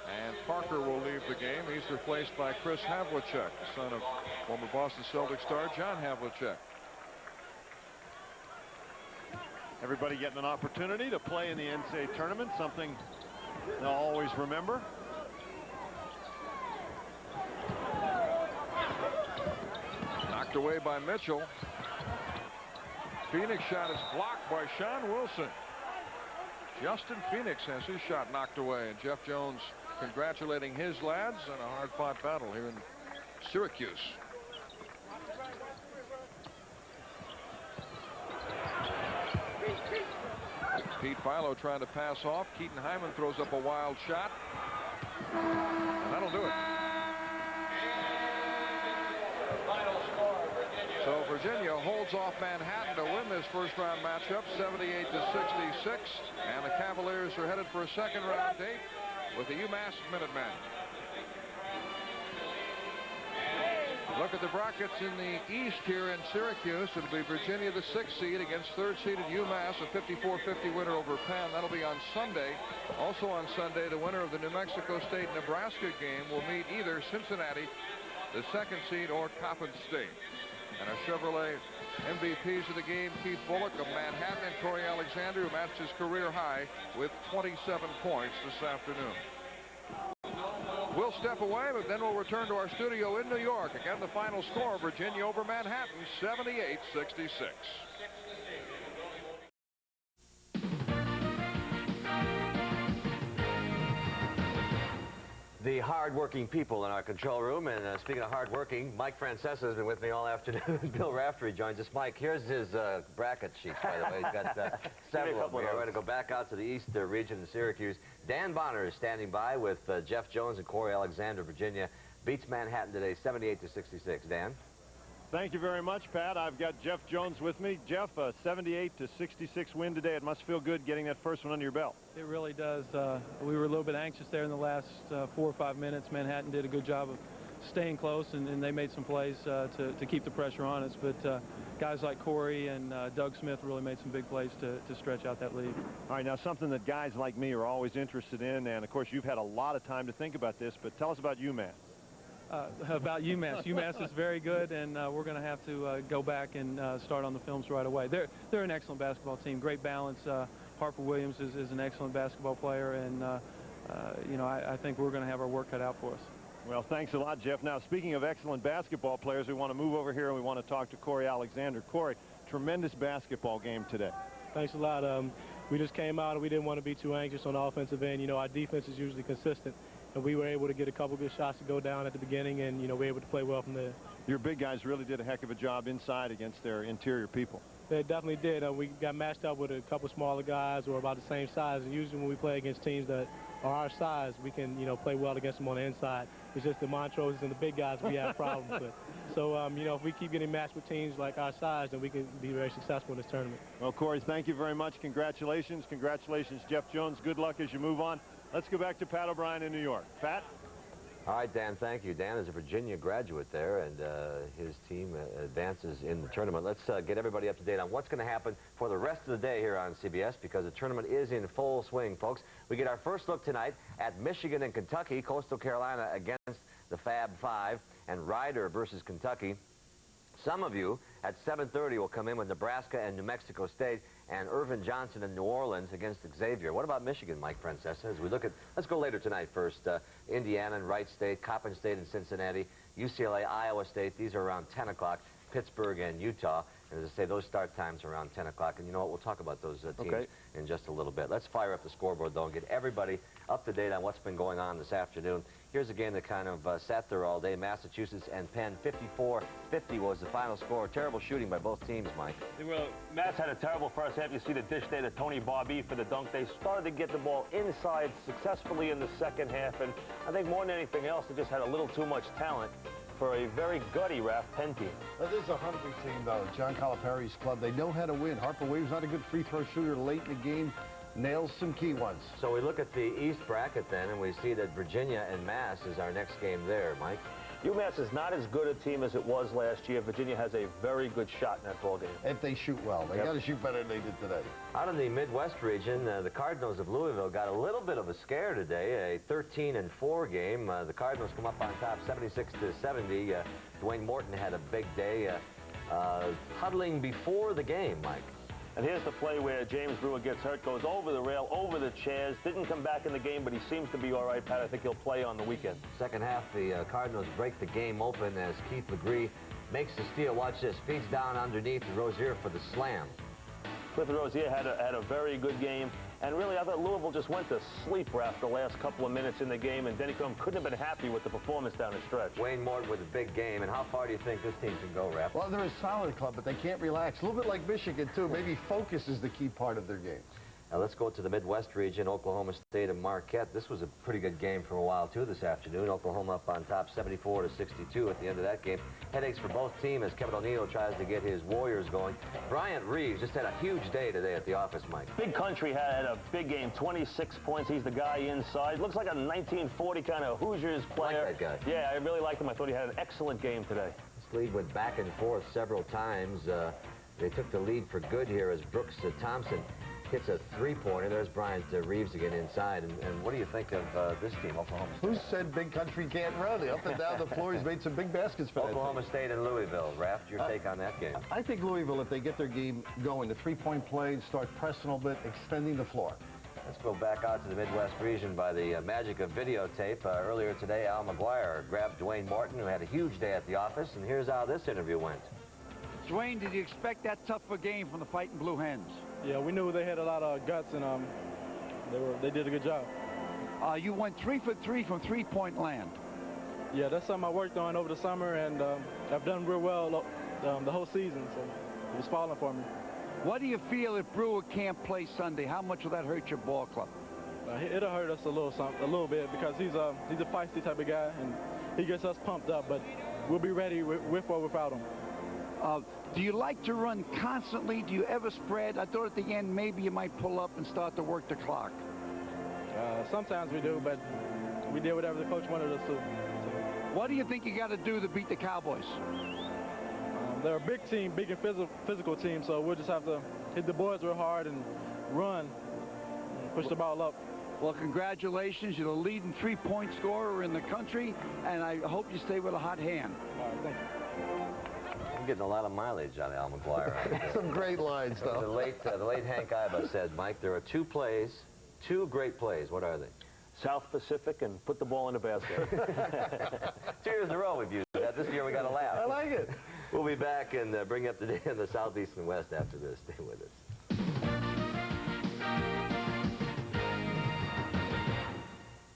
And Parker will leave the game. He's replaced by Chris Havlicek, son of former Boston Celtics star John Havlicek. Everybody getting an opportunity to play in the NCAA tournament, something they'll always remember. Knocked away by Mitchell. Phoenix shot is blocked by Sean Wilson. Justin Phoenix has his shot knocked away, and Jeff Jones congratulating his lads in a hard-fought battle here in Syracuse. Pete Philo trying to pass off. Keaton Hyman throws up a wild shot, and that'll do it. So Virginia holds off Manhattan to win this first-round matchup, 78-66, and the Cavaliers are headed for a second-round date with the UMass Minutemen. Look at the brackets in the East here in Syracuse. It'll be Virginia, the 6th seed, against 3rd seeded UMass, a 54-50 winner over Penn. That'll be on Sunday. Also on Sunday, the winner of the New Mexico State-Nebraska game will meet either Cincinnati, the 2nd seed, or Coppin State. And our Chevrolet MVPs of the game, Keith Bullock of Manhattan and Corey Alexander, who matched his career high with 27 points this afternoon. We'll step away, but then we'll return to our studio in New York. Again, the final score, Virginia over Manhattan, 78-66. The hard-working people in our control room, and speaking of hard-working, Mike Francesa has been with me all afternoon. Bill Raftery joins us. Mike, here's his bracket sheets, by the way. He's got several of them here. We're going to go back out to the East region in Syracuse. Dan Bonner is standing by with Jeff Jones and Corey Alexander. Virginia beats Manhattan today, 78-66. Dan? Thank you very much, Pat. I've got Jeff Jones with me. Jeff, a 78-66 win today. It must feel good getting that first one under your belt. It really does. We were a little bit anxious there in the last 4 or 5 minutes. Manhattan did a good job of staying close, and they made some plays to keep the pressure on us. But guys like Corey and Doug Smith really made some big plays to stretch out that lead. All right, now something that guys like me are always interested in, and of course you've had a lot of time to think about this, but tell us about UMass. About UMass. UMass is very good, and we're going to have to go back and start on the films right away. They're an excellent basketball team, great balance. Harper Williams is an excellent basketball player, and you know, I think we're going to have our work cut out for us. Well, thanks a lot, Jeff. Now, speaking of excellent basketball players, we want to move over here and we want to talk to Corey Alexander. Corey, tremendous basketball game today. Thanks a lot. We just came out and we didn't want to be too anxious on the offensive end. You know, our defense is usually consistent, and we were able to get a couple good shots to go down at the beginning, and, you know, we were able to play well from there. Your big guys really did a heck of a job inside against their interior people. They definitely did. We got matched up with a couple smaller guys who are about the same size, and usually when we play against teams that are our size, we can, you know, play well against them on the inside. It's just the Montroses and the big guys we have problems with. So, you know, if we keep getting matched with teams like our size, then we can be very successful in this tournament. Well, Corey, thank you very much. Congratulations. Congratulations, Jeff Jones. Good luck as you move on. Let's go back to Pat O'Brien in New York. Pat? All right, Dan, thank you. Dan is a Virginia graduate there, and his team advances in the tournament. Let's get everybody up to date on what's going to happen for the rest of the day here on CBS, because the tournament is in full swing, folks. We get our first look tonight at Michigan and Kentucky, Coastal Carolina against the Fab Five, and Ryder versus Kentucky. Some of you at 7:30 will come in with Nebraska and New Mexico State, and Irvin Johnson in New Orleans against Xavier. What about Michigan, Mike Francesa? As we look at, let's go later tonight first. Indiana and Wright State, Coppin State and Cincinnati, UCLA, Iowa State. These are around 10 o'clock. Pittsburgh and Utah. And as I say, those start times are around 10 o'clock. And you know what? We'll talk about those teams in just a little bit. Let's fire up the scoreboard, though, and get everybody up to date on what's been going on this afternoon. Here's a game that kind of sat there all day. Massachusetts and Penn, 54-50 was the final score. Terrible shooting by both teams, Mike. Well, Mass had a terrible first half. You see the dish there to Tony Barbee for the dunk. They started to get the ball inside successfully in the second half. And I think more than anything else, they just had a little too much talent for a very gutty Penn team. Well, this is a hungry team, though. John Calipari's club. They know how to win. Harper Williams not a good free throw shooter late in the game. Nails some key ones. So we look at the East bracket then, and we see that Virginia and Mass is our next game there, Mike. UMass is not as good a team as it was last year. Virginia has a very good shot in that ball game. If they shoot well. They got to shoot better than they did today. Out in the Midwest region, the Cardinals of Louisville got a little bit of a scare today, a 13-4 game. The Cardinals come up on top 76-70. Dwayne Morton had a big day, huddling before the game, Mike. And here's the play where James Brewer gets hurt, goes over the rail, over the chairs, didn't come back in the game, but he seems to be all right, Pat. I think he'll play on the weekend. Second half, the Cardinals break the game open as Keith LeGree makes the steal. Watch this, feeds down underneath Rozier for the slam. Clifford Rozier had a very good game, and really I thought Louisville just went to sleep after the last couple of minutes in the game, and Denny Crum couldn't have been happy with the performance down the stretch. Wayne Morton with a big game, and how far do you think this team can go, Rap? Well, they're a solid club, but they can't relax. A little bit like Michigan, too. Maybe focus is the key part of their game. Now let's go to the Midwest region, Oklahoma State and Marquette. This was a pretty good game for a while, too, this afternoon. Oklahoma up on top 74-62 at the end of that game. Headaches for both teams as Kevin O'Neill tries to get his Warriors going. Bryant Reeves just had a huge day today at the office, Mike. Big Country had a big game, 26 points. He's the guy inside. Looks like a 1940 kind of Hoosiers player. I like that guy. Yeah, I really liked him. I thought he had an excellent game today. This lead went back and forth several times. They took the lead for good here as Brooks Thompson hits a three-pointer. There's Bryant Reeves again inside. And what do you think of this team, Oklahoma State? Who said Big Country can't run? Up and down the floor, he's made some big baskets for Oklahoma State and Louisville. Raft, your take on that game? I think Louisville, if they get their game going, the three-point play, start pressing a little bit, extending the floor. Let's go back out to the Midwest region by the magic of videotape. Earlier today, Al McGuire grabbed Dwayne Morton, who had a huge day at the office, and here's how this interview went. Dwayne, did you expect that tough a game from the Fighting Blue Hens? Yeah, we knew they had a lot of guts, and they did a good job. You went 3 for 3 from three-point land. Yeah, that's something I worked on over the summer, and I've done real well the whole season, so it was falling for me. What do you feel if Brewer can't play Sunday? How much will that hurt your ball club? It'll hurt us a little bit because he's a feisty type of guy, and he gets us pumped up, but we'll be ready with or without him. Do you like to run constantly? Do you ever spread? I thought at the end maybe you might pull up and start to work the clock. Sometimes we do, but we did whatever the coach wanted us to. What do you think you got to do to beat the Cowboys? They're a big team, big and physical team, so we'll just have to hit the boards real hard and run and push the ball up. Well, congratulations. You're the leading three-point scorer in the country, and I hope you stay with a hot hand. All right, thank you. I'm getting a lot of mileage out of Al McGuire. Some great lines, though. The late Hank Iba said, Mike, there are two great plays. What are they? South Pacific and put the ball in the basket. 2 years in a row we've used that. This year we got to laugh. I like it. We'll be back and bring you up to date in the Southeast and West after this. Stay with us.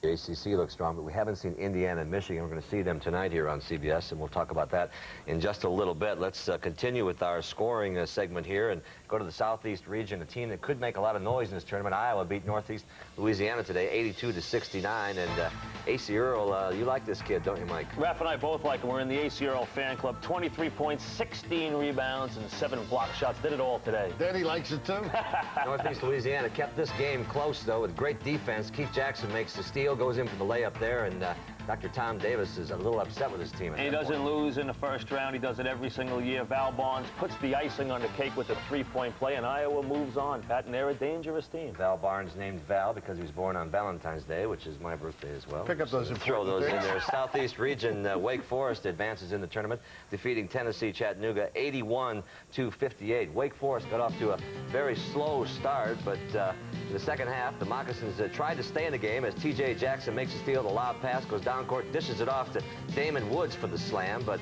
The ACC looks strong, but we haven't seen Indiana and Michigan. We're going to see them tonight here on CBS, and we'll talk about that in just a little bit. Let's continue with our scoring segment here and go to the Southeast region, a team that could make a lot of noise in this tournament. Iowa beat Northeast Louisiana today, 82-69, and A.C. Earl, you like this kid, don't you, Mike? Raph and I both like him. We're in the A.C. Earl fan club. 23 points, 16 rebounds, and 7 block shots. Did it all today. Danny likes it, too. Northeast Louisiana kept this game close, though, with great defense. Keith Jackson makes the steal, goes in for the layup there, and Dr. Tom Davis is a little upset with his team. And he doesn't lose in the first round. He does it every single year. Val Barnes puts the icing on the cake with a three-point play, and Iowa moves on, Pat, and they're a dangerous team. Val Barnes named Val because he was born on Valentine's Day, which is my birthday as well. Pick up those Throw those in there. Southeast region, Wake Forest advances in the tournament, defeating Tennessee Chattanooga 81-58. Wake Forest got off to a very slow start, but in the second half, the Moccasins tried to stay in the game as T.J. Jackson makes a steal. The lob pass goes down court, dishes it off to Damon Woods for the slam, but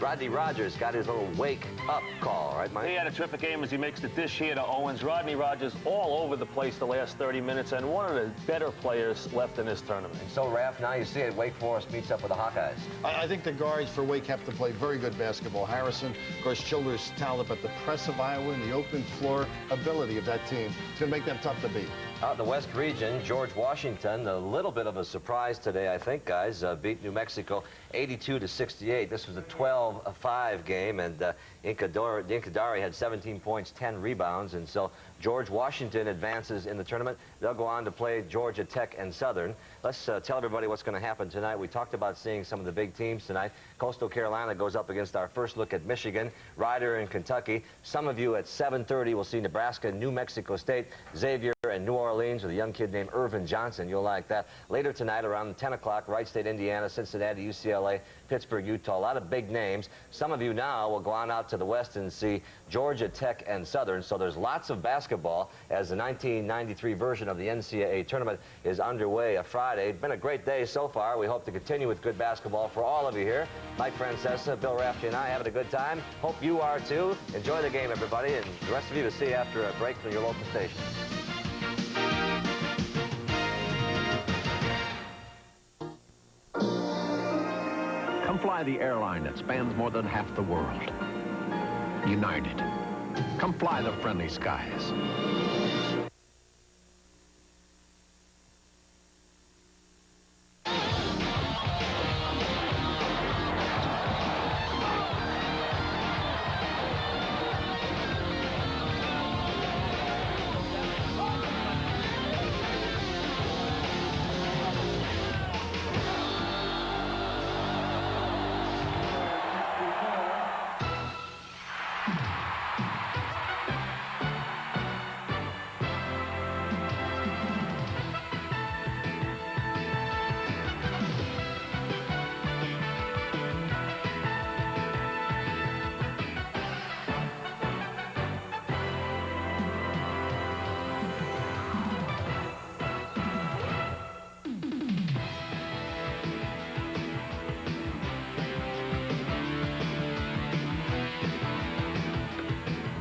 Rodney Rogers got his little wake-up call, right, Mike? He had a terrific game as he makes the dish here to Owens. Rodney Rogers all over the place the last 30 minutes, and one of the better players left in this tournament. And so, Raph, now you see it, Wake Forest meets up with the Hawkeyes. I think the guards for Wake have to play very good basketball. Harrison, of course, Childers' talent, but the press of Iowa and the open floor ability of that team is going to make them tough to beat. Out in the West region, George Washington, a little bit of a surprise today, I think, guys, beat New Mexico 82-68. This was a 12-5 game, and Inkadari had 17 points, 10 rebounds, and so George Washington advances in the tournament. They'll go on to play Georgia Tech and Southern. Let's tell everybody what's going to happen tonight. We talked about seeing some of the big teams tonight. Coastal Carolina goes up against our first look at Michigan, Rider in Kentucky. Some of you at 7:30 will see Nebraska, New Mexico State, Xavier, and New Orleans with a young kid named Irvin Johnson. You'll like that. Later tonight, around 10 o'clock, Wright State, Indiana, Cincinnati, UCLA, Pittsburgh, Utah. A lot of big names. Some of you now will go on out to the west and see Georgia Tech and Southern. So there's lots of basketball as the 1993 version of the NCAA Tournament is underway Friday. It's been a great day so far. We hope to continue with good basketball for all of you here. Mike Francesa, Bill Rafferty, and I having a good time. Hope you are too. Enjoy the game, everybody, and the rest of you to see after a break from your local station. Come fly the airline that spans more than half the world. United. Come fly the friendly skies.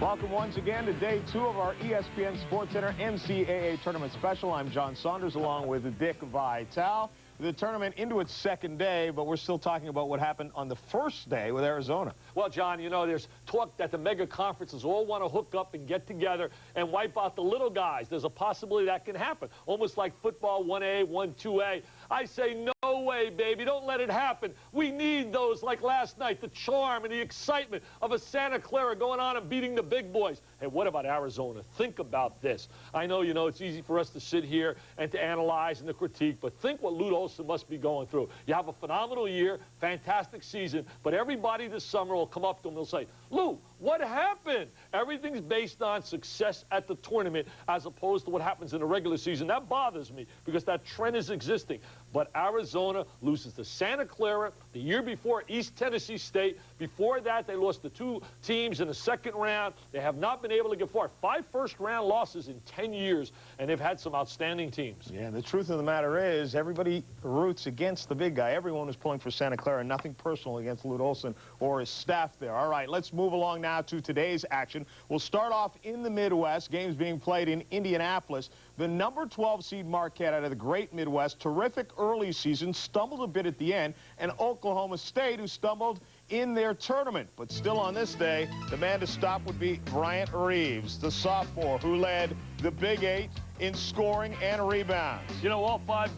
Welcome once again to day 2 of our ESPN SportsCenter NCAA Tournament Special. I'm John Saunders along with Dick Vitale. The tournament into its second day, but we're still talking about what happened on the first day with Arizona. Well, John, you know, there's talk that the mega conferences all want to hook up and get together and wipe out the little guys. There's a possibility that can happen, almost like football 1A, 1-2A. I say no way, baby. Don't let it happen. We need those like last night, the charm and the excitement of a Santa Clara going on and beating the big boys. Hey, what about Arizona? Think about this. I know, you know, it's easy for us to sit here and to analyze and to critique, but think what Lute Olson must be going through. You have a phenomenal year, fantastic season, but everybody this summer will come up to him and they'll say, Lou, what happened? Everything's based on success at the tournament as opposed to what happens in the regular season. That bothers me because that trend is existing. But Arizona loses to Santa Clara the year before, East Tennessee State. Before that, they lost to 2 teams in the second round. They have not been able to get far. 5 first-round losses in 10 years, and they've had some outstanding teams. Yeah, the truth of the matter is everybody roots against the big guy. Everyone is pulling for Santa Clara, nothing personal against Lute Olson or his staff there. All right, let's move along now to today's action. We'll start off in the Midwest, games being played in Indianapolis. The number 12 seed Marquette out of the great Midwest, terrific early season, stumbled a bit at the end, and Oklahoma State, who stumbled in their tournament. But still on this day, the man to stop would be Bryant Reeves, the sophomore who led the Big 8 in scoring and rebounds. You know, all 5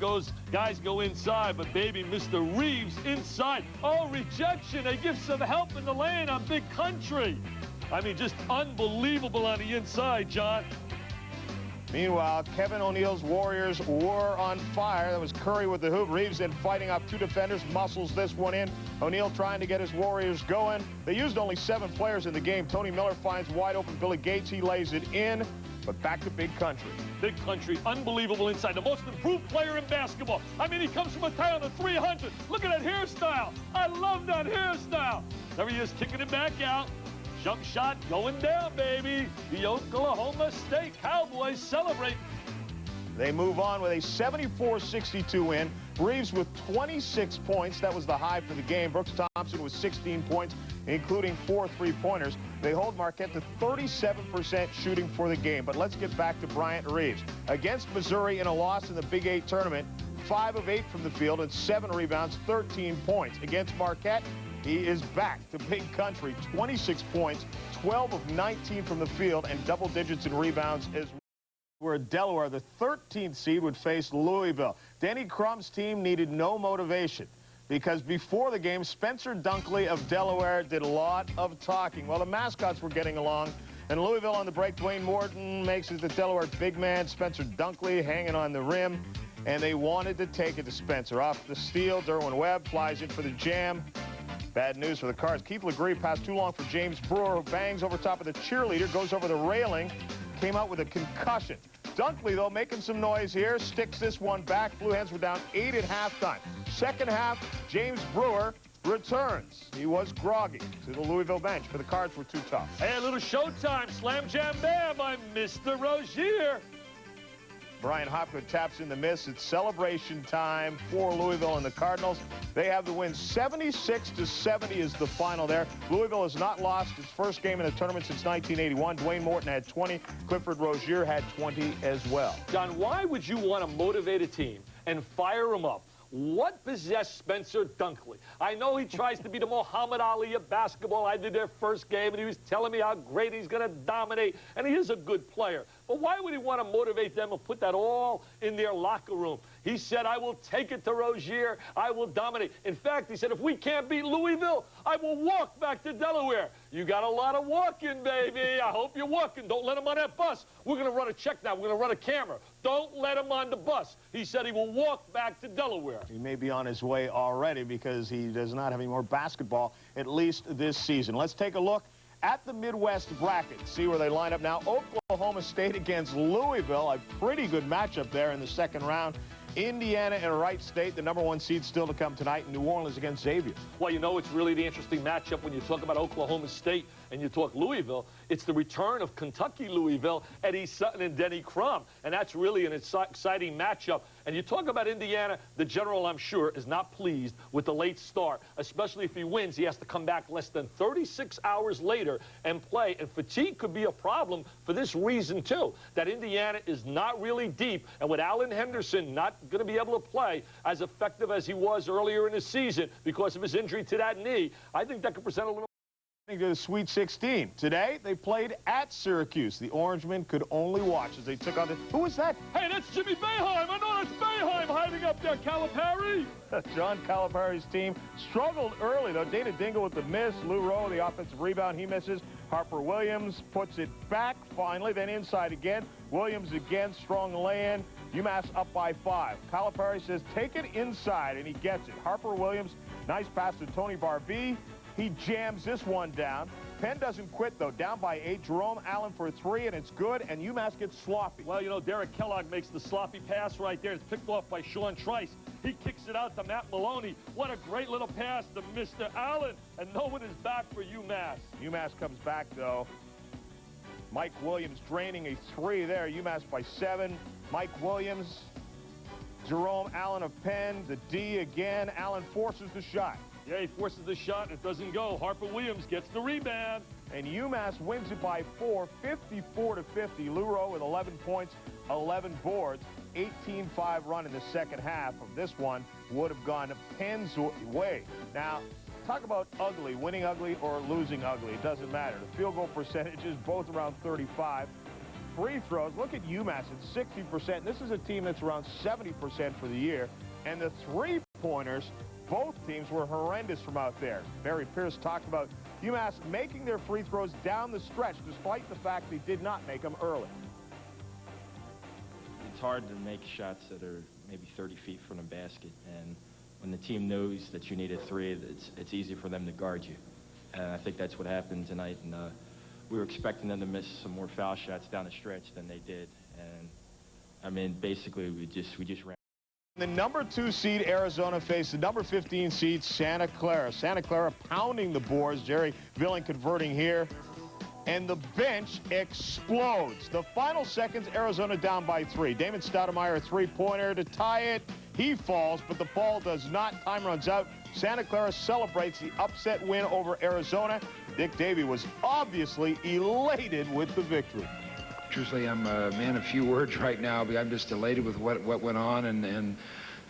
guys go inside, but baby, Mr. Reeves inside. Oh, rejection. They give some help in the lane on Big Country. I mean, just unbelievable on the inside, John. Meanwhile, Kevin O'Neal's Warriors were on fire. That was Curry with the hoop. Reeves then fighting off 2 defenders, muscles this one in. O'Neal trying to get his Warriors going. They used only 7 players in the game. Tony Miller finds wide open Billy Gates. He lays it in. But back to Big Country. Big Country, unbelievable inside. The most improved player in basketball. I mean, he comes from a town of 300. Look at that hairstyle. I love that hairstyle. There he is, kicking it back out. Jump shot going down, baby. The Oklahoma State Cowboys celebrate. They move on with a 74-62 win. Reeves with 26 points. That was the high for the game. Brooks Thompson with 16 points, including 4 3-pointers. They hold Marquette to 37% shooting for the game. But let's get back to Bryant Reeves. Against Missouri in a loss in the Big 8 tournament, 5 of 8 from the field and 7 rebounds, 13 points. Against Marquette, he is back to Big Country, 26 points, 12 of 19 from the field, and double digits in rebounds as well. Where Delaware, the 13th seed, would face Louisville. Danny Crum's team needed no motivation. because before the game, Spencer Dunkley of Delaware did a lot of talking. Well, the mascots were getting along. And Louisville on the break, Dwayne Morton makes it the Delaware big man, Spencer Dunkley hanging on the rim. And they wanted to take it to Spencer. Off the steal, Derwin Webb flies in for the jam. Bad news for the Cards. Keith Legree passed too long for James Brewer, who bangs over top of the cheerleader, goes over the railing, came out with a concussion. Dunkley, though, making some noise here, sticks this one back. Blue Hens were down 8 at halftime. Second half, James Brewer returns. He was groggy to the Louisville bench, but the Cards were too tough. Hey, a little showtime. Slam, jam, bam. I'm Mr. Rozier. Brian Hopgood taps in the miss. It's celebration time for Louisville and the Cardinals. They have the win. 76-70 is the final there. Louisville has not lost its first game in the tournament since 1981. Dwayne Morton had 20. Clifford Rozier had 20 as well. John, why would you want to motivate a team and fire them up? What possessed Spencer Dunkley? I know he tries to be the Muhammad Ali of basketball. I did their first game, and he was telling me how great he's going to dominate, and he is a good player. But why would he want to motivate them and put that all in their locker room? He said, I will take it to Rozier. I will dominate. In fact, he said, if we can't beat Louisville, I will walk back to Delaware. You got a lot of walking, baby. I hope you're walking. Don't let him on that bus. We're going to run a check now. We're going to run a camera. Don't let him on the bus. He said he will walk back to Delaware. He may be on his way already because he does not have any more basketball, at least this season. Let's take a look at the Midwest bracket. See where they line up now. Oklahoma State against Louisville. A pretty good matchup there in the second round. Indiana and Wright State, the #1 seed still to come tonight. New Orleans against Xavier. Well, you know, it's really the interesting matchup when you talk about Oklahoma State and you talk Louisville. It's the return of Kentucky Louisville, Eddie Sutton and Denny Crum. And that's really an exciting matchup. And you talk about Indiana, the general, I'm sure, is not pleased with the late start, especially if he wins. He has to come back less than 36 hours later and play. And fatigue could be a problem for this reason, too, that Indiana is not really deep. And with Alan Henderson not going to be able to play as effective as he was earlier in the season because of his injury to that knee, I think that could present a little To the Sweet 16. Today, they played at Syracuse. The Orangemen could only watch as they took on the... Who was that? Hey, that's Jimmy Boeheim. I know that's Boeheim hiding up there, Calipari. John Calipari's team struggled early, though. Dana Dingle with the miss. Lou Rowe, the offensive rebound, he misses. Harper Williams puts it back finally, then inside again. Williams again, strong lay-in. UMass up by 5. Calipari says, take it inside, and he gets it. Harper Williams, nice pass to Tony Barbee. He jams this one down. Penn doesn't quit, though. Down by 8. Jerome Allen for 3, and it's good, and UMass gets sloppy. Well, you know, Derek Kellogg makes the sloppy pass right there. It's picked off by Sean Trice. He kicks it out to Matt Maloney. What a great little pass to Mr. Allen, and no one is back for UMass. UMass comes back, though. Mike Williams draining a 3 there. UMass by 7. Mike Williams, Jerome Allen of Penn, the D again. Allen forces the shot. Yeah, he forces the shot. It doesn't go. Harper Williams gets the rebound. And UMass wins it by 4, 54-50. Lou Rowe with 11 points, 11 boards, 18-5 run in the second half of this one would have gone Penn's way. Now, talk about ugly, winning ugly or losing ugly. It doesn't matter. The field goal percentages, both around 35. Free throws, look at UMass at 60%. This is a team that's around 70% for the year. And the three-pointers, both teams were horrendous from out there. Barry Pierce talked about UMass making their free throws down the stretch, despite the fact they did not make them early. It's hard to make shots that are maybe 30 feet from the basket. And when the team knows that you need a 3, it's easy for them to guard you. And I think that's what happened tonight. And we were expecting them to miss some more foul shots down the stretch than they did. And, I mean, basically, we just ran. The #2 seed Arizona faced the #15 seed Santa Clara. Santa Clara pounding the boards. Jerry Villing converting here. And the bench explodes. The final seconds, Arizona down by 3. Damon Stoudemire, a three-pointer to tie it. He falls, but the ball does not. Time runs out. Santa Clara celebrates the upset win over Arizona. Dick Davey was obviously elated with the victory. Truthfully, I'm a man of few words right now, but I'm just elated with what went on and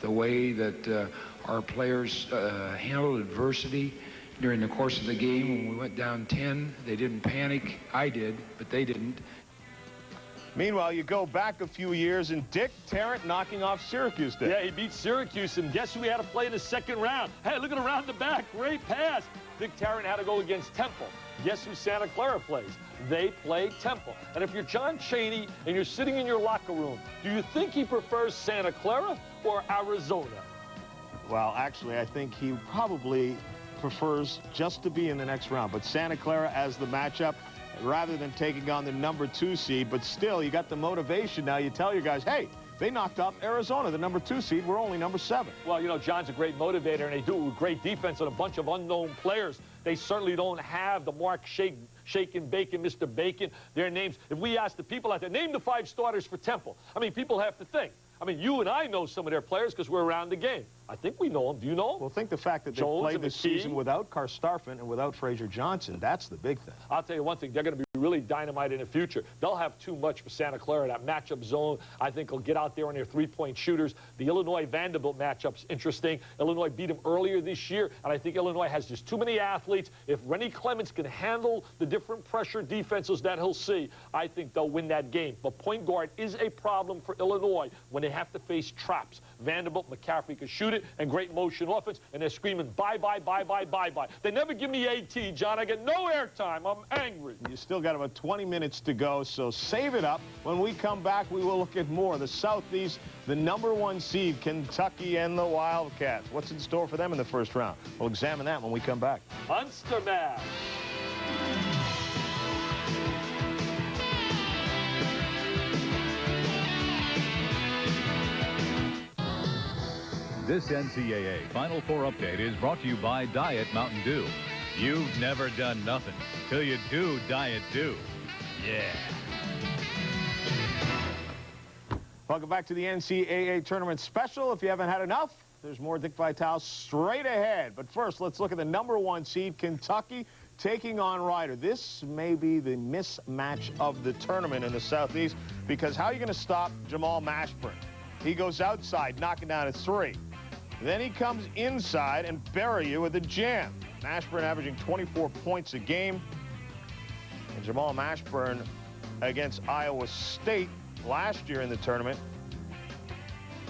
the way that our players handled adversity during the course of the game. When we went down 10, they didn't panic. I did, but they didn't. Meanwhile, you go back a few years, and Dick Tarrant knocking off Syracuse did. Yeah, he beat Syracuse, and guess who he had to play in the second round? Hey, look at around the back. Great pass. Dick Tarrant had to go against Temple. Guess who Santa Clara plays? They play Temple. And if you're John Chaney and you're sitting in your locker room, do you think he prefers Santa Clara or Arizona? Well, actually, I think he probably prefers just to be in the next round. But Santa Clara as the matchup, rather than taking on the #2 seed. But still, you got the motivation now. You tell your guys, hey, they knocked off Arizona, the #2 seed. We're only #7. Well, you know, John's a great motivator, and they do it with great defense and a bunch of unknown players. They certainly don't have the Mark Shakin Bacon, Mr. Bacon, their names. If we ask the people out there, name the 5 starters for Temple. I mean, people have to think. I mean, you and I know some of their players because we're around the game. I think we know them. Do you know them? Well, think the fact that they played this season without Karstarfin and without Frazier Johnson, that's the big thing. I'll tell you one thing, they're going to be really dynamite in the future. They'll have too much for Santa Clara. That matchup zone, I think, will get out there on their 3-point shooters. The Illinois-Vanderbilt matchup's interesting. Illinois beat them earlier this year, and I think Illinois has just too many athletes. If Rennie Clements can handle the different pressure defenses that he'll see, I think they'll win that game. But point guard is a problem for Illinois when they have to face traps. Vanderbilt, McCaffrey can shoot it, and great motion offense, and they're screaming, bye, bye, bye, bye, bye, bye. They never give me AT, John. I get no airtime. I'm angry. You still got about 20 minutes to go, so save it up. When we come back, we will look at more. The Southeast, the #1 seed, Kentucky and the Wildcats. What's in store for them in the first round? We'll examine that when we come back. Munster Mash. This NCAA Final Four update is brought to you by Diet Mountain Dew. You've never done nothing till you do Diet Dew. Yeah. Welcome back to the NCAA Tournament Special. If you haven't had enough, there's more Dick Vitale straight ahead. But first, let's look at the #1 seed, Kentucky, taking on Rider. This may be the mismatch of the tournament in the Southeast, because how are you going to stop Jamal Mashburn? He goes outside, knocking down a 3. Then he comes inside and bury you with a jam. Mashburn averaging 24 points a game. And Jamal Mashburn against Iowa State last year in the tournament.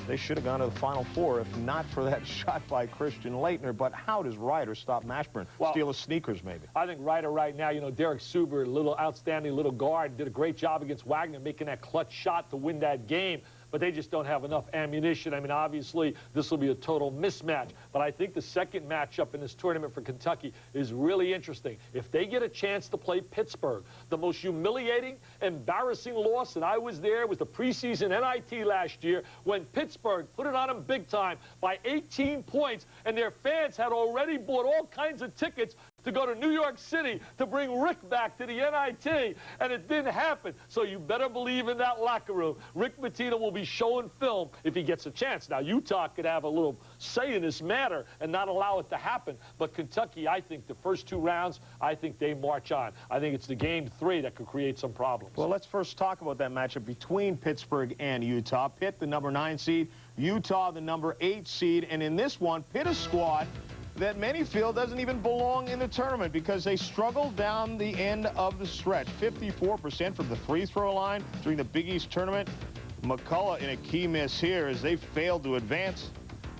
They should have gone to the Final Four if not for that shot by Christian Laettner. But how does Rider stop Mashburn? Well, steal his sneakers, maybe. I think Rider right now, you know, Derek Suber, little outstanding little guard, did a great job against Wagner, making that clutch shot to win that game. But they just don't have enough ammunition. I mean, obviously, this will be a total mismatch. But I think the second matchup in this tournament for Kentucky is really interesting. If they get a chance to play Pittsburgh, the most humiliating, embarrassing loss, and I was there, was the preseason NIT last year when Pittsburgh put it on them big time by 18 points, and their fans had already bought all kinds of tickets to go to New York City to bring Rick back to the NIT, and it didn't happen. So you better believe in that locker room. Rick Pitino will be showing film if he gets a chance. Now, Utah could have a little say in this matter and not allow it to happen. But Kentucky, I think the first 2 rounds, I think they march on. I think it's the game 3 that could create some problems. Well, let's first talk about that matchup between Pittsburgh and Utah. Pitt, the #9 seed, Utah, the #8 seed. And in this one, Pitt, a squad that many feel doesn't even belong in the tournament because they struggled down the end of the stretch. 54% from the free throw line during the Big East tournament. McCullough in a key miss here as they failed to advance.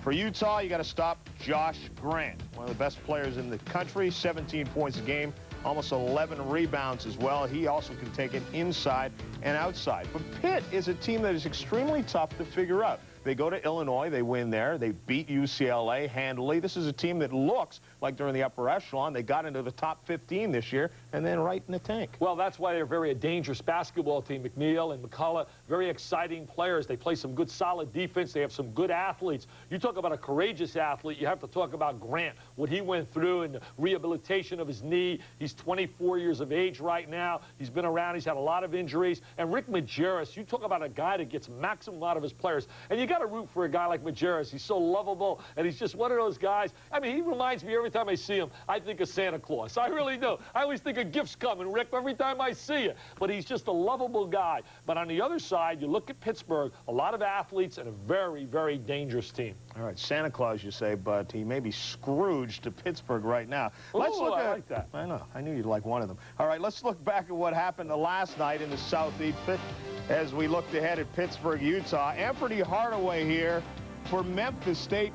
For Utah, you got to stop Josh Grant, one of the best players in the country, 17 points a game, almost 11 rebounds as well. He also can take it inside and outside. But Pitt is a team that is extremely tough to figure out. They go to Illinois, they win there, they beat UCLA handily. This is a team that looks like they're in the upper echelon. They got into the top 15 this year and then right in the tank. Well, that's why they're very a dangerous basketball team. McNeil and McCullough, very exciting players. They play some good solid defense. They have some good athletes. You talk about a courageous athlete, you have to talk about Grant, what he went through and the rehabilitation of his knee. He's 24 years of age right now. He's been around. He's had a lot of injuries. And Rick Majerus, you talk about a guy that gets maximum out of his players. And you got to root for a guy like Majerus. He's so lovable, and he's just one of those guys. I mean, he reminds me every time I see him, I think of Santa Claus. I really do. I always think of gifts coming, Rick, every time I see you. But he's just a lovable guy. But on the other side, you look at Pittsburgh, a lot of athletes and a very, very dangerous team. All right, Santa Claus, you say, but he may be Scrooge to Pittsburgh right now. Let's Ooh, look I at, like that. I know. I knew you'd like one of them. All right, let's look back at what happened last night in the Southeast as we looked ahead at Pittsburgh, Utah. Anthony Hardaway here for Memphis State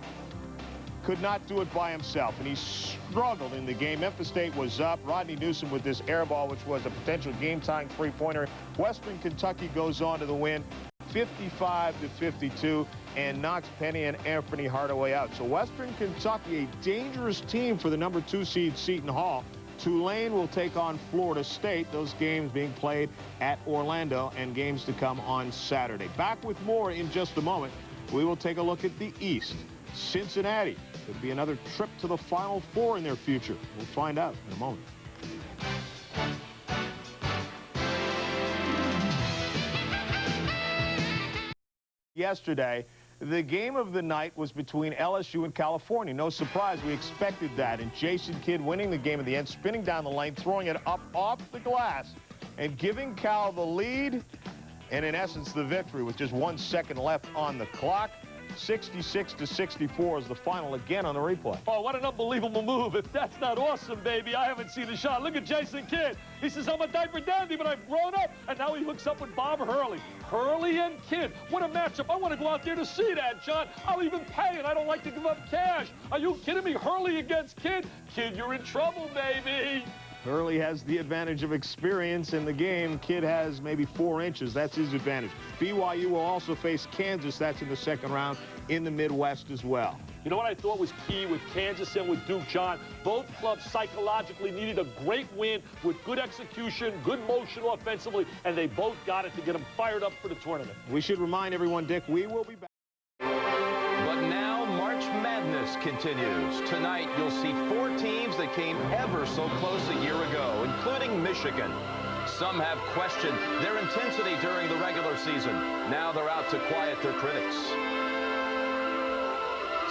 could not do it by himself, and he struggled in the game. Memphis State was up. Rodney Newsom with this air ball, which was a potential game-tying three-pointer. Western Kentucky goes on to the win, 55-52, and knocks Penny and Anthony Hardaway out. So Western Kentucky, a dangerous team for the number 2 seed Seton Hall. Tulane will take on Florida State, those games being played at Orlando, and games to come on Saturday. Back with more in just a moment. We will take a look at the East. Cincinnati could be another trip to the Final Four in their future. We'll find out in a moment. Yesterday, the game of the night was between LSU and California. No surprise, we expected that. And Jason Kidd winning the game at the end, spinning down the lane, throwing it up off the glass, and giving Cal the lead, and in essence, the victory with just 1 second left on the clock. 66-64 is the final again on the replay. Oh, what an unbelievable move. If that's not awesome, baby, I haven't seen the shot. Look at Jason Kidd. He says, I'm a diaper dandy, but I've grown up. And now he hooks up with Bob Hurley. Hurley and Kidd. What a matchup. I want to go out there to see that, John. I'll even pay it. I don't like to give up cash. Are you kidding me? Hurley against Kidd? Kidd, you're in trouble, baby. Hurley has the advantage of experience in the game. Kidd has maybe 4 inches. That's his advantage. BYU will also face Kansas. That's in the second round in the Midwest as well. You know what I thought was key with Kansas and with Duke, John? Both clubs psychologically needed a great win with good execution, good motion offensively, and they both got it to get them fired up for the tournament. We should remind everyone, Dick, we will be back. But now March Madness continues. Tonight, you'll see 4 teams that came ever so close a year ago, including Michigan. Some have questioned their intensity during the regular season. Now they're out to quiet their critics.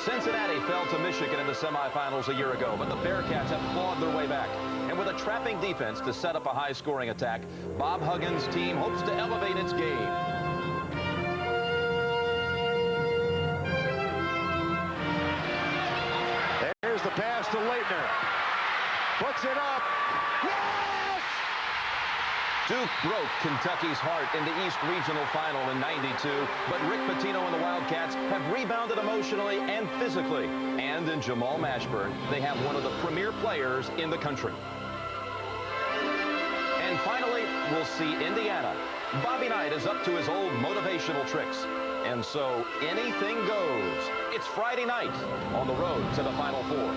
Cincinnati fell to Michigan in the semifinals a year ago, but the Bearcats have clawed their way back. And with a trapping defense to set up a high-scoring attack, Bob Huggins' team hopes to elevate its game. There's the pass to Leitner. Puts it up. Yes! Duke broke Kentucky's heart in the East Regional Final in '92, but Rick Pitino and the Wildcats have rebounded emotionally and physically. And in Jamal Mashburn, they have one of the premier players in the country. And finally, we'll see Indiana. Bobby Knight is up to his old motivational tricks. And so anything goes. It's Friday night on the road to the Final Four.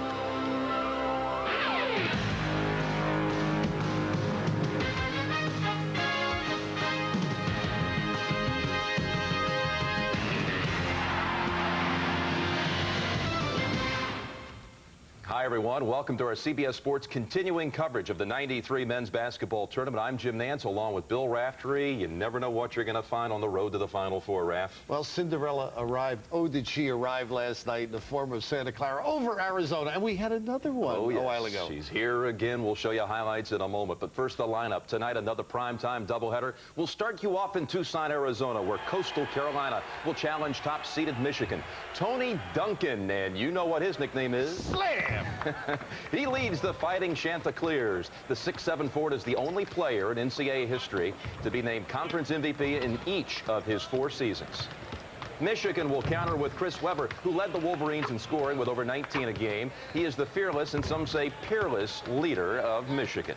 Hi, everyone. Welcome to our CBS Sports continuing coverage of the '93 men's basketball tournament. I'm Jim Nance along with Bill Raftery. You never know what you're going to find on the road to the Final Four, Raf. Well, Cinderella arrived. Oh, did she arrive last night in the form of Santa Clara over Arizona. And we had another one a while ago. She's here again. We'll show you highlights in a moment. But first, the lineup. Tonight, another primetime doubleheader. We'll start you off in Tucson, Arizona, where Coastal Carolina will challenge top-seeded Michigan. Tony Duncan, and you know what his nickname is. Slam! He leads the Fighting Chanticleers. The 6'7" forward is the only player in NCAA history to be named conference MVP in each of his 4 seasons. Michigan will counter with Chris Webber, who led the Wolverines in scoring with over 19 a game. He is the fearless and some say peerless leader of Michigan.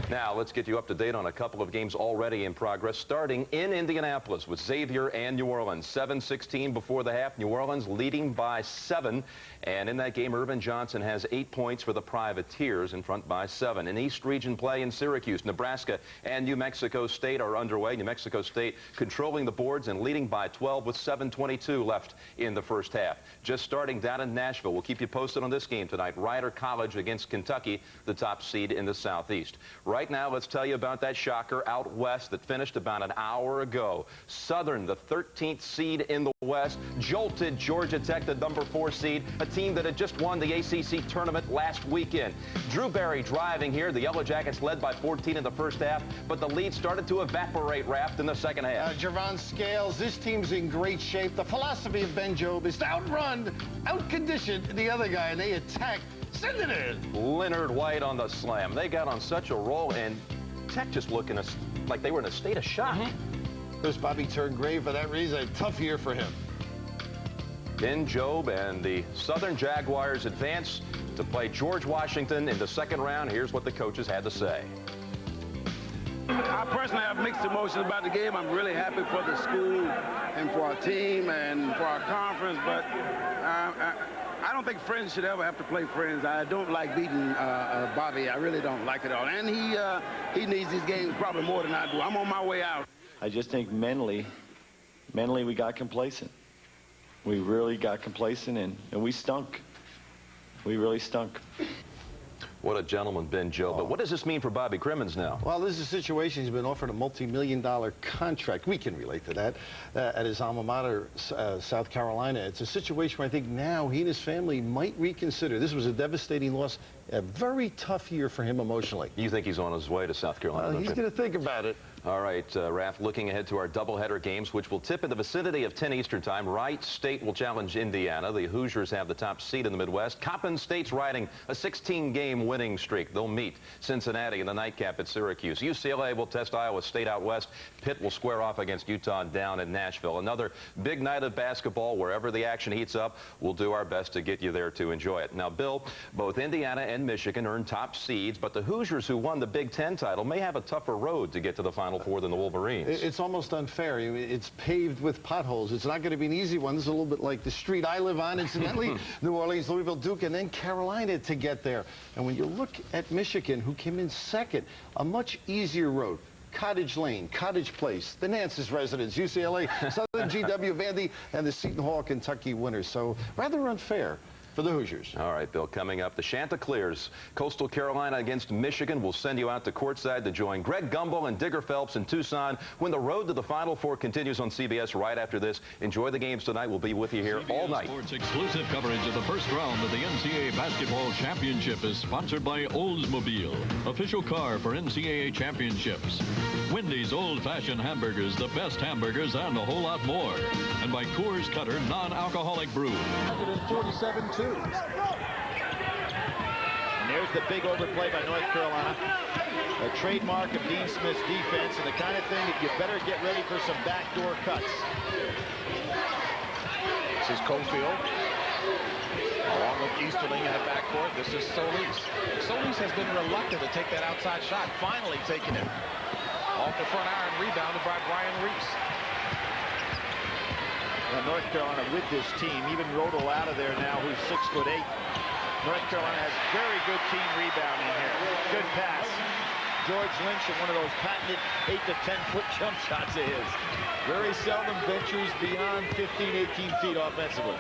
Now, let's get you up to date on a couple of games already in progress, starting in Indianapolis with Xavier and New Orleans. 7:16 before the half. New Orleans leading by 7. And in that game, Irvin Johnson has 8 points for the Privateers, in front by 7. In East Region play in Syracuse, Nebraska and New Mexico State are underway. New Mexico State controlling the boards and leading by 12 with 7:22 left in the first half. Just starting down in Nashville. We'll keep you posted on this game tonight. Rider College against Kentucky, the top seed in the Southeast. Right right now, let's tell you about that shocker out west that finished about an hour ago. Southern, the 13th seed in the West, jolted Georgia Tech, the number 4 seed, a team that had just won the ACC tournament last weekend. Drew Berry driving here. The Yellow Jackets led by 14 in the first half, but the lead started to evaporate, Raft, in the second half. Javon Scales, this team's in great shape. The philosophy of Ben Jobe is to outrun, outcondition the other guy, and they attack. Send it in. Leonard White on the slam. They got on such a roll, and Tech just looking like they were in a state of shock. There's Bobby turned gray for that reason. A tough year for him. Ben Jobe and the Southern Jaguars advance to play George Washington in the second round. Here's what the coaches had to say. I personally have mixed emotions about the game. I'm really happy for the school and for our team and for our conference, but I don't think friends should ever have to play friends. I don't like beating Bobby. I really don't like it at all. And he needs these games probably more than I do. I'm on my way out. I just think mentally we got complacent. We really got complacent, and we stunk. We really stunk. What a gentleman, Ben Jobe. But what does this mean for Bobby Crimmins now? Well, this is a situation. He's been offered a multi-million-dollar contract. We can relate to that at his alma mater, South Carolina. It's a situation where I think now he and his family might reconsider. This was a devastating loss, a very tough year for him emotionally. You think he's on his way to South Carolina? Well, he's going to think about it. All right, Raph, looking ahead to our doubleheader games, which will tip in the vicinity of 10 Eastern time. Wright State will challenge Indiana. The Hoosiers have the top seed in the Midwest. Coppin State's riding a 16-game winning streak. They'll meet Cincinnati in the nightcap at Syracuse. UCLA will test Iowa State out west. Pitt will square off against Utah down in Nashville. Another big night of basketball. Wherever the action heats up, we'll do our best to get you there to enjoy it. Now, Bill, both Indiana and Michigan earned top seeds, but the Hoosiers, who won the Big Ten title, may have a tougher road to get to the Final Four than the Wolverines. It's almost unfair. It's paved with potholes. It's not going to be an easy one. This is a little bit like the street I live on, incidentally. New Orleans, Louisville, Duke, and then Carolina to get there. And when you look at Michigan, who came in second, a much easier road. Cottage Lane, Cottage Place, the Nance's residence, UCLA, Southern GW, Vandy, and the Seton Hall, Kentucky winners. So rather unfair for the Hoosiers. All right, Bill, coming up, the Chanticleers, Coastal Carolina against Michigan. We'll send you out to courtside to join Greg Gumbel and Digger Phelps in Tucson when the road to the Final Four continues on CBS right after this. Enjoy the games tonight. We'll be with you here all night. Sports exclusive coverage of the first round of the NCAA Basketball Championship is sponsored by Oldsmobile, official car for NCAA Championships. Wendy's old-fashioned hamburgers, the best hamburgers, and a whole lot more. And by Coors Cutter non-alcoholic brew. 147-2. And there's the big overplay by North Carolina. A trademark of Dean Smith's defense and the kind of thing that you better get ready for some backdoor cuts. This is Cofield. Along with Easterling in the backcourt, this is Solis. Solis has been reluctant to take that outside shot, finally taking it. Off the front iron, rebounded by Brian Reese. Now North Carolina with this team, even Rodel out of there now, who's 6'8". North Carolina has very good team rebounding here. Good pass. George Lynch in one of those patented 8 to 10-foot jump shots of his. Very seldom ventures beyond 15, 18 feet offensively.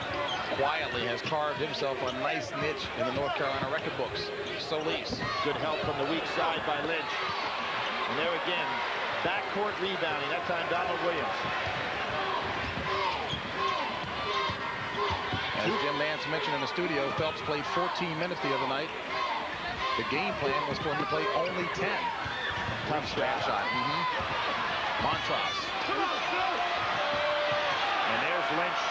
Quietly has carved himself a nice niche in the North Carolina record books. Solis. Good help from the weak side by Lynch. And there again, backcourt rebounding. That time Donald Williams. As Jim Nance mentioned in the studio, Phelps played 14 minutes the other night. The game plan was for him to play only 10. Tough shot. Montross. And there's Lynch,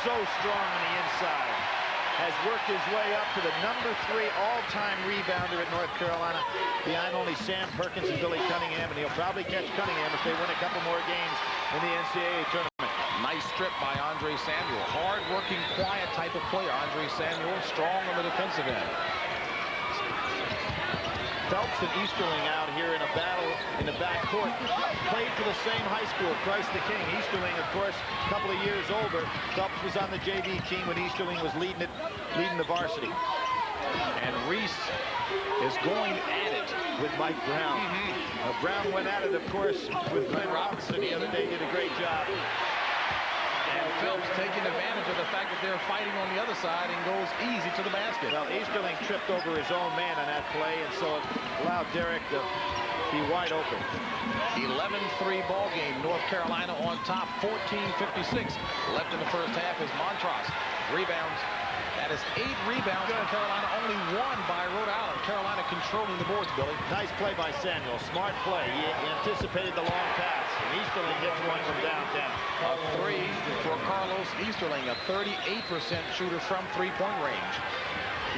so strong on the inside. Has worked his way up to the #3 all-time rebounder at North Carolina, behind only Sam Perkins and Billy Cunningham, and he'll probably catch Cunningham if they win a couple more games in the NCAA tournament. Nice strip by Andre Samuel. Hard-working, quiet type of player. Andre Samuel, strong on the defensive end. Phelps and Easterling out here in a battle in the backcourt. Played for the same high school, Christ the King. Easterling, of course, a couple of years older. Phelps was on the JV team when Easterling was leading the varsity. And Reese is going at it with Mike Brown. Brown went at it, of course, with Glenn Robinson the other day. Did a great job. And Phelps taking advantage of the fact that they're fighting on the other side and goes easy to the basket. Well, Easterling tripped over his own man on that play, and so it allowed Derek to be wide open. 11-3 ball game. North Carolina on top, 14:56 left in the first half as Montross rebounds. That is 8 rebounds for Carolina, only 1 by Rhode Island. Carolina controlling the boards, Billy. Nice play by Samuel. Smart play. He anticipated the long pass. And Easterling hits one from downtown. A 3 for Carlos Easterling, a 38% shooter from three-point range.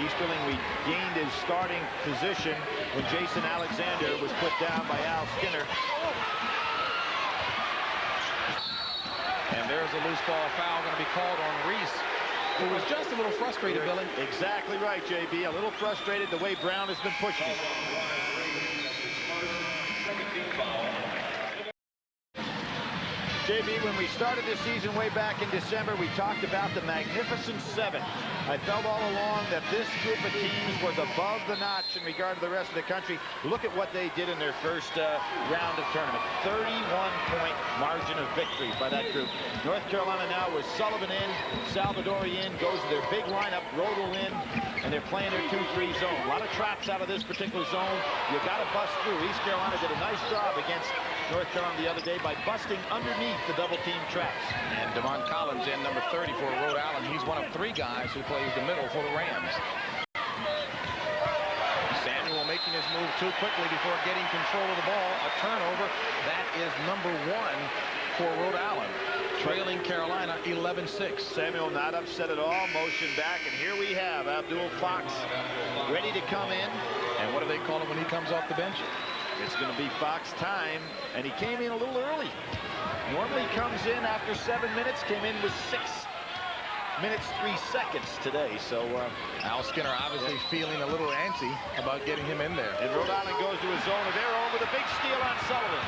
Easterling regained his starting position when Jason Alexander was put down by Al Skinner. And there's a loose ball foul going to be called on Reese, who was just a little frustrated, Billy. Exactly right, JB. A little frustrated the way Brown has been pushing him. JB, when we started this season way back in December, we talked about the Magnificent Seven. I felt all along that this group of teams was above the notch in regard to the rest of the country. Look at what they did in their first round of tournament. 31-point margin of victory by that group. North Carolina now with Sullivan in, Salvadori in, goes to their big lineup, Rodel in, and they're playing their 2-3 zone. A lot of traps out of this particular zone. You got to bust through. East Carolina did a nice job against North Carolina the other day by busting underneath the double-team traps. And Devon Collins in, number 30 for Rhode Island. He's one of 3 guys who plays the middle for the Rams. Samuel making his move too quickly before getting control of the ball. A turnover. That is number 1 for Rhode Island. Trailing Carolina 11-6. Samuel not upset at all. Motion back, and here we have Abdul Fox ready to come in. And what do they call him when he comes off the bench? It's going to be Fox time, and he came in a little early. Normally comes in after 7 minutes, came in with 6 minutes 3 seconds today. So Al Skinner obviously feeling a little antsy about getting him in there. And Rhode Island goes to his zone of their own with a big steal on Sullivan.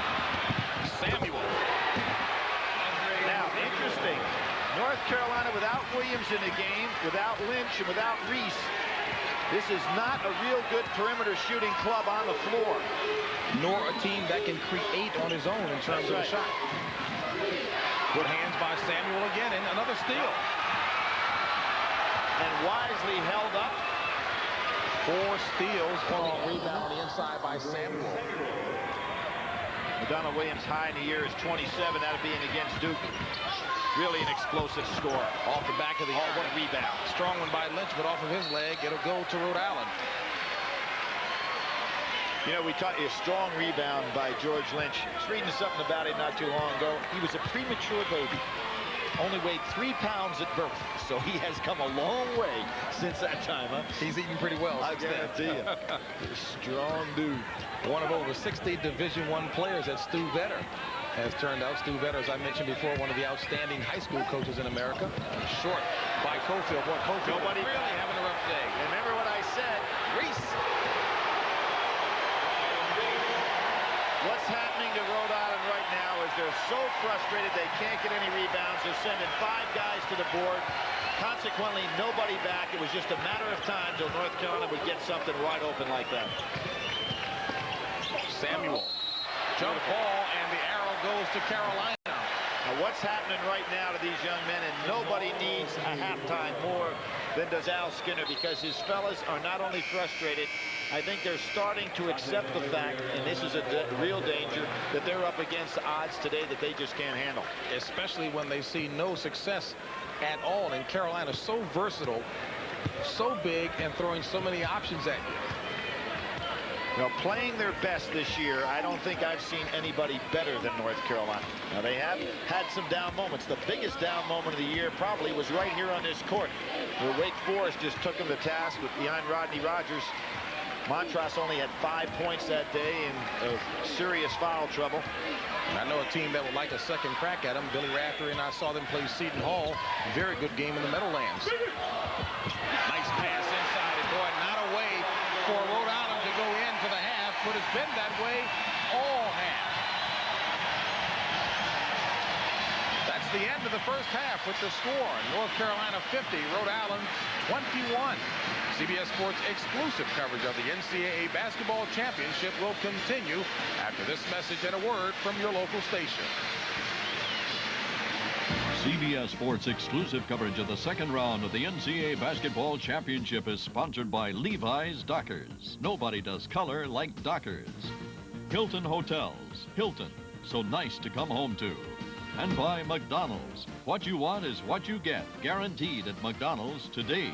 Samuel. Now, interesting. North Carolina without Williams in the game, without Lynch, and without Reese. This is not a real good perimeter shooting club on the floor. Nor a team that can create on his own in terms of a shot. Good hands by Samuel again, and another steal. And wisely held up. 4 steals on the rebound on the inside by Samuel. Madonna Williams' high in the year is 27, that being against Duke. Really an explosive score. Off the back of the what a rebound. Strong one by Lynch, but off of his leg, it'll go to Rhode Island. You know, we taught you a strong rebound by George Lynch. I was reading something about him not too long ago. He was a premature baby. Only weighed 3 pounds at birth, so he has come a long way since that time, huh? He's eating pretty well. I guarantee you. Strong dude. One of over 60 Division I players at Stu Vetter has turned out. Stu Vetter, as I mentioned before, one of the outstanding high school coaches in America. Short by Cofield. Boy, Cofield Nobody really having a rough day. Remember what I said. Reese. What's happening to Rhode Island right now is they're so frustrated they can't get any rebounds. They're sending 5 guys to the board. Consequently, nobody back. It was just a matter of time till North Carolina would get something wide open like that. Samuel. Jump ball, and the arrow goes to Carolina. Now, what's happening right now to these young men, and nobody needs a halftime more than does Al Skinner, because his fellas are not only frustrated, I think they're starting to accept the fact, and this is a real danger, that they're up against odds today that they just can't handle. Especially when they see no success at all, and Carolina's so versatile, so big, and throwing so many options at you. You know, playing their best this year, I don't think I've seen anybody better than North Carolina. Now, they have had some down moments. The biggest down moment of the year probably was right here on this court, where Wake Forest just took them to task with behind Rodney Rogers. Montross only had 5 points that day in serious foul trouble. And I know a team that would like a second crack at him. Billy Raftery and I saw them play Seton Hall. Very good game in the Meadowlands. Nice pass inside, and boy, not a way for Rhode Island to go in for the half, but it's been that way all half. That's the end of the first half with the score. North Carolina 50, Rhode Island 21. CBS Sports exclusive coverage of the NCAA Basketball Championship will continue after this message and a word from your local station. CBS Sports exclusive coverage of the second round of the NCAA Basketball Championship is sponsored by Levi's Dockers. Nobody does color like Dockers. Hilton Hotels. Hilton, so nice to come home to. And by McDonald's. What you want is what you get. Guaranteed at McDonald's today.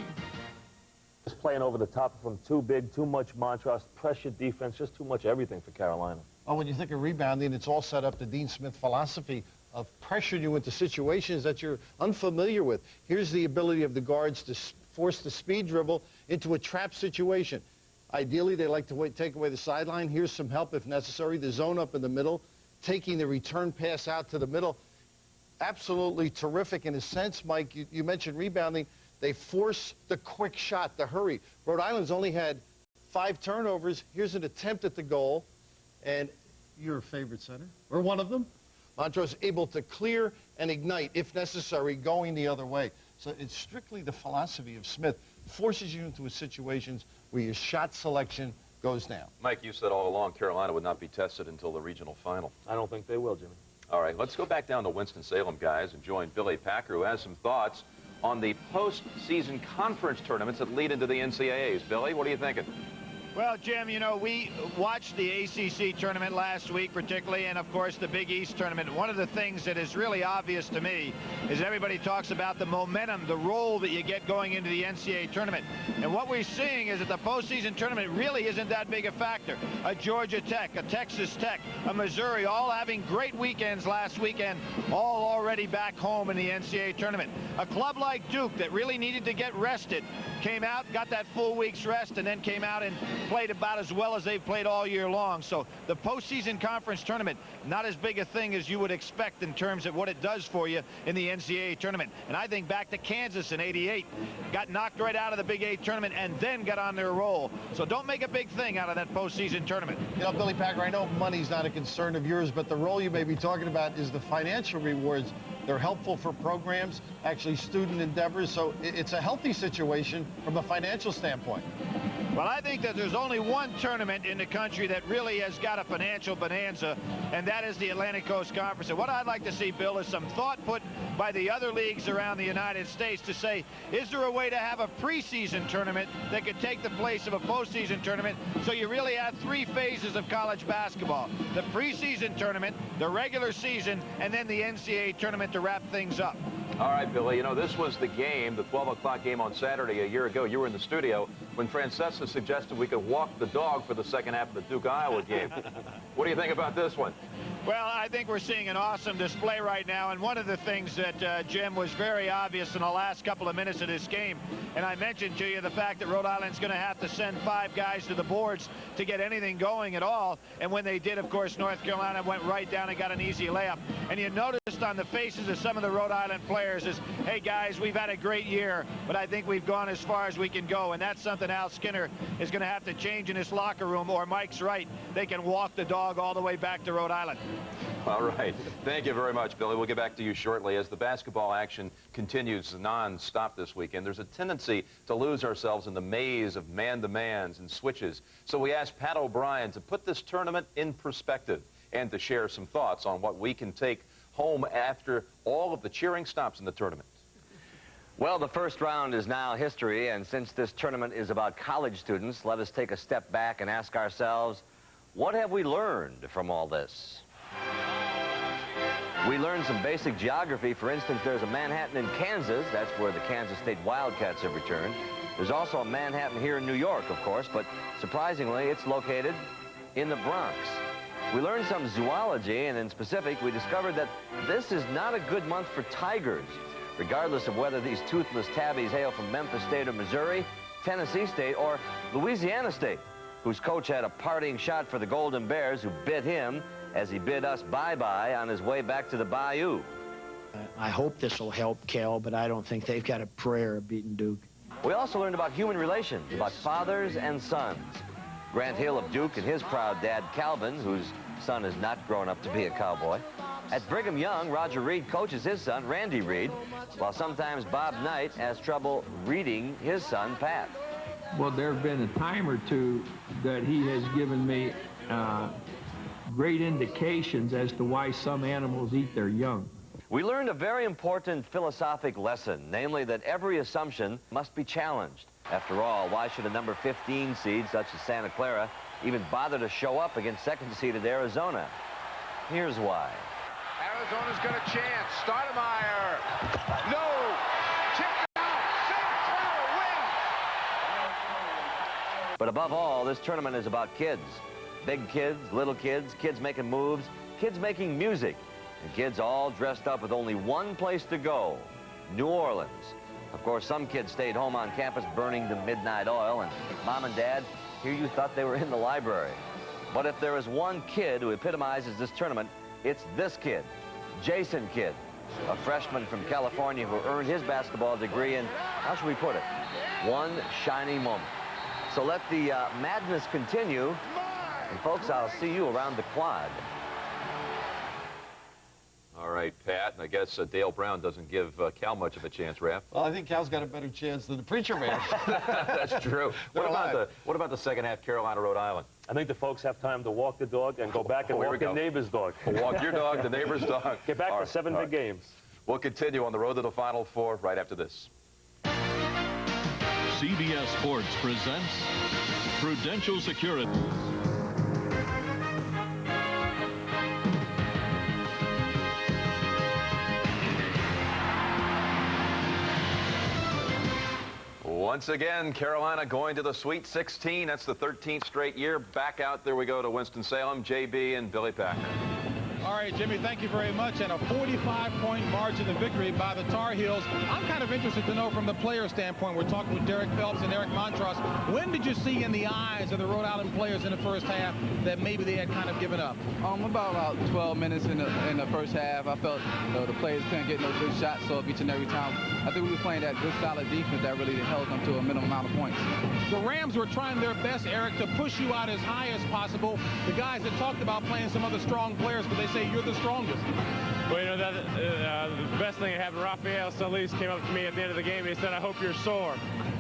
Just playing over the top from too big, too much Montrose, pressure defense, just too much everything for Carolina. Oh, when you think of rebounding, it's all set up the Dean Smith philosophy of pressuring you into situations that you're unfamiliar with. Here's the ability of the guards to force the speed dribble into a trap situation. Ideally, they like to take away the sideline. Here's some help if necessary. The zone up in the middle, taking the return pass out to the middle. Absolutely terrific in a sense, Mike. You mentioned rebounding. They force the quick shot, the hurry. Rhode Island's only had 5 turnovers. Here's an attempt at the goal. And your favorite center, or one of them, Montrose able to clear and ignite, if necessary, going the other way. So it's strictly the philosophy of Smith. Forces you into situations where your shot selection goes down. Mike, you said all along Carolina would not be tested until the regional final. I don't think they will, Jimmy. All right, let's go back down to Winston-Salem, guys, and join Billy Packer, who has some thoughts on the postseason conference tournaments that lead into the NCAAs. Billy, what are you thinking? Well, Jim, you know, we watched the ACC tournament last week particularly, and of course the Big East tournament. One of the things that is really obvious to me is everybody talks about the momentum, the role that you get going into the NCAA tournament. And what we're seeing is that the postseason tournament really isn't that big a factor. A Georgia Tech, a Texas Tech, a Missouri, all having great weekends last weekend, all already back home in the NCAA tournament. A club like Duke that really needed to get rested came out, got that full week's rest, and then came out and played about as well as they've played all year long. So the postseason conference tournament, not as big a thing as you would expect in terms of what it does for you in the NCAA tournament. And I think back to Kansas in '88, got knocked right out of the Big 8 tournament and then got on their roll. So don't make a big thing out of that postseason tournament. You know, Billy Packer, I know money's not a concern of yours, but the role you may be talking about is the financial rewards. They're helpful for programs, actually student endeavors, so it's a healthy situation from a financial standpoint. Well, I think that there's only one tournament in the country that really has got a financial bonanza, and that is the Atlantic Coast Conference. And what I'd like to see, Bill, is some thought put by the other leagues around the United States to say, is there a way to have a preseason tournament that could take the place of a postseason tournament, so you really have 3 phases of college basketball? The preseason tournament, the regular season, and then the NCAA tournament to wrap things up. All right, Billy, you know, this was the game, the 12 o'clock game on Saturday a year ago. You were in the studio when Francesa suggested we could walk the dog for the second half of the Duke-Iowa game. What do you think about this one? Well, I think we're seeing an awesome display right now, and one of the things that, Jim, was very obvious in the last couple of minutes of this game, and I mentioned to you the fact that Rhode Island's going to have to send 5 guys to the boards to get anything going at all, and when they did, of course, North Carolina went right down and got an easy layup. And you noticed on the faces of some of the Rhode Island players is, hey, guys, we've had a great year, but I think we've gone as far as we can go, and that's something Al Skinner is going to have to change in his locker room, or Mike's right, they can walk the dog all the way back to Rhode Island. All right. Thank you very much, Billy. We'll get back to you shortly. As the basketball action continues non-stop this weekend, there's a tendency to lose ourselves in the maze of man-to-mans and switches. So we asked Pat O'Brien to put this tournament in perspective and to share some thoughts on what we can take home after all of the cheering stops in the tournament. Well, the first round is now history, and since this tournament is about college students, let us take a step back and ask ourselves, what have we learned from all this? We learned some basic geography. For instance, there's a Manhattan in Kansas. That's where the Kansas State Wildcats have returned. There's also a Manhattan here in New York, of course, but surprisingly, it's located in the Bronx. We learned some zoology, and in specific, we discovered that this is not a good month for tigers, regardless of whether these toothless tabbies hail from Memphis State or Missouri, Tennessee State, or Louisiana State, whose coach had a parting shot for the Golden Bears, who bit him as he bid us bye-bye on his way back to the Bayou. I hope this will help Cal, but I don't think they've got a prayer of beating Duke. We also learned about human relations, about fathers and sons. Grant Hill of Duke and his proud dad, Calvin, whose son has not grown up to be a cowboy. At Brigham Young, Roger Reed coaches his son, Randy Reed, while sometimes Bob Knight has trouble reading his son, Pat. Well, there have been a time or two that he has given me great indications as to why some animals eat their young. We learned a very important philosophic lesson, namely that every assumption must be challenged. After all, why should a number 15 seed such as Santa Clara even bother to show up against second-seeded Arizona. Here's why. Arizona's got a chance. Stoudemire. No. Chipped out. Sinclair wins. But above all, this tournament is about kids. Big kids, little kids, kids making moves, kids making music, and kids all dressed up with only one place to go, New Orleans. Of course, some kids stayed home on campus burning the midnight oil, and Mom and Dad, here you thought they were in the library. But if there is one kid who epitomizes this tournament, it's this kid, Jason Kidd, a freshman from California who earned his basketball degree in, how should we put it, one shining moment. So let the madness continue. And folks, I'll see you around the quad. All right, Pat, and I guess Dale Brown doesn't give Cal much of a chance, Raph. Well, I think Cal's got a better chance than the preacher man. That's true. What about the second half, Carolina, Rhode Island? I think the folks have time to walk the dog and go back and walk the neighbor's dog. Walk your dog, the neighbor's dog. Get back to 7 big games. We'll continue on the road to the Final Four right after this. CBS Sports presents Prudential Security. Once again, Carolina going to the Sweet 16. That's the 13th straight year. Back out there we go to Winston-Salem, JB and Billy Packer. All right, Jimmy, thank you very much. And a 45-point margin of victory by the Tar Heels. I'm kind of interested to know from the player standpoint. We're talking with Derek Phelps and Eric Montross. When did you see in the eyes of the Rhode Island players in the first half that maybe they had kind of given up? About 12 minutes in the first half, I felt the players couldn't get no good shots off each and every time. I think we were playing that good, solid defense that really held them to a minimum amount of points. The Rams were trying their best, Eric, to push you out as high as possible. The guys that talked about playing some other strong players, but they say you're the strongest. Well, you know, the best thing that happened, Rafael Solis came up to me at the end of the game. He said, I hope you're sore.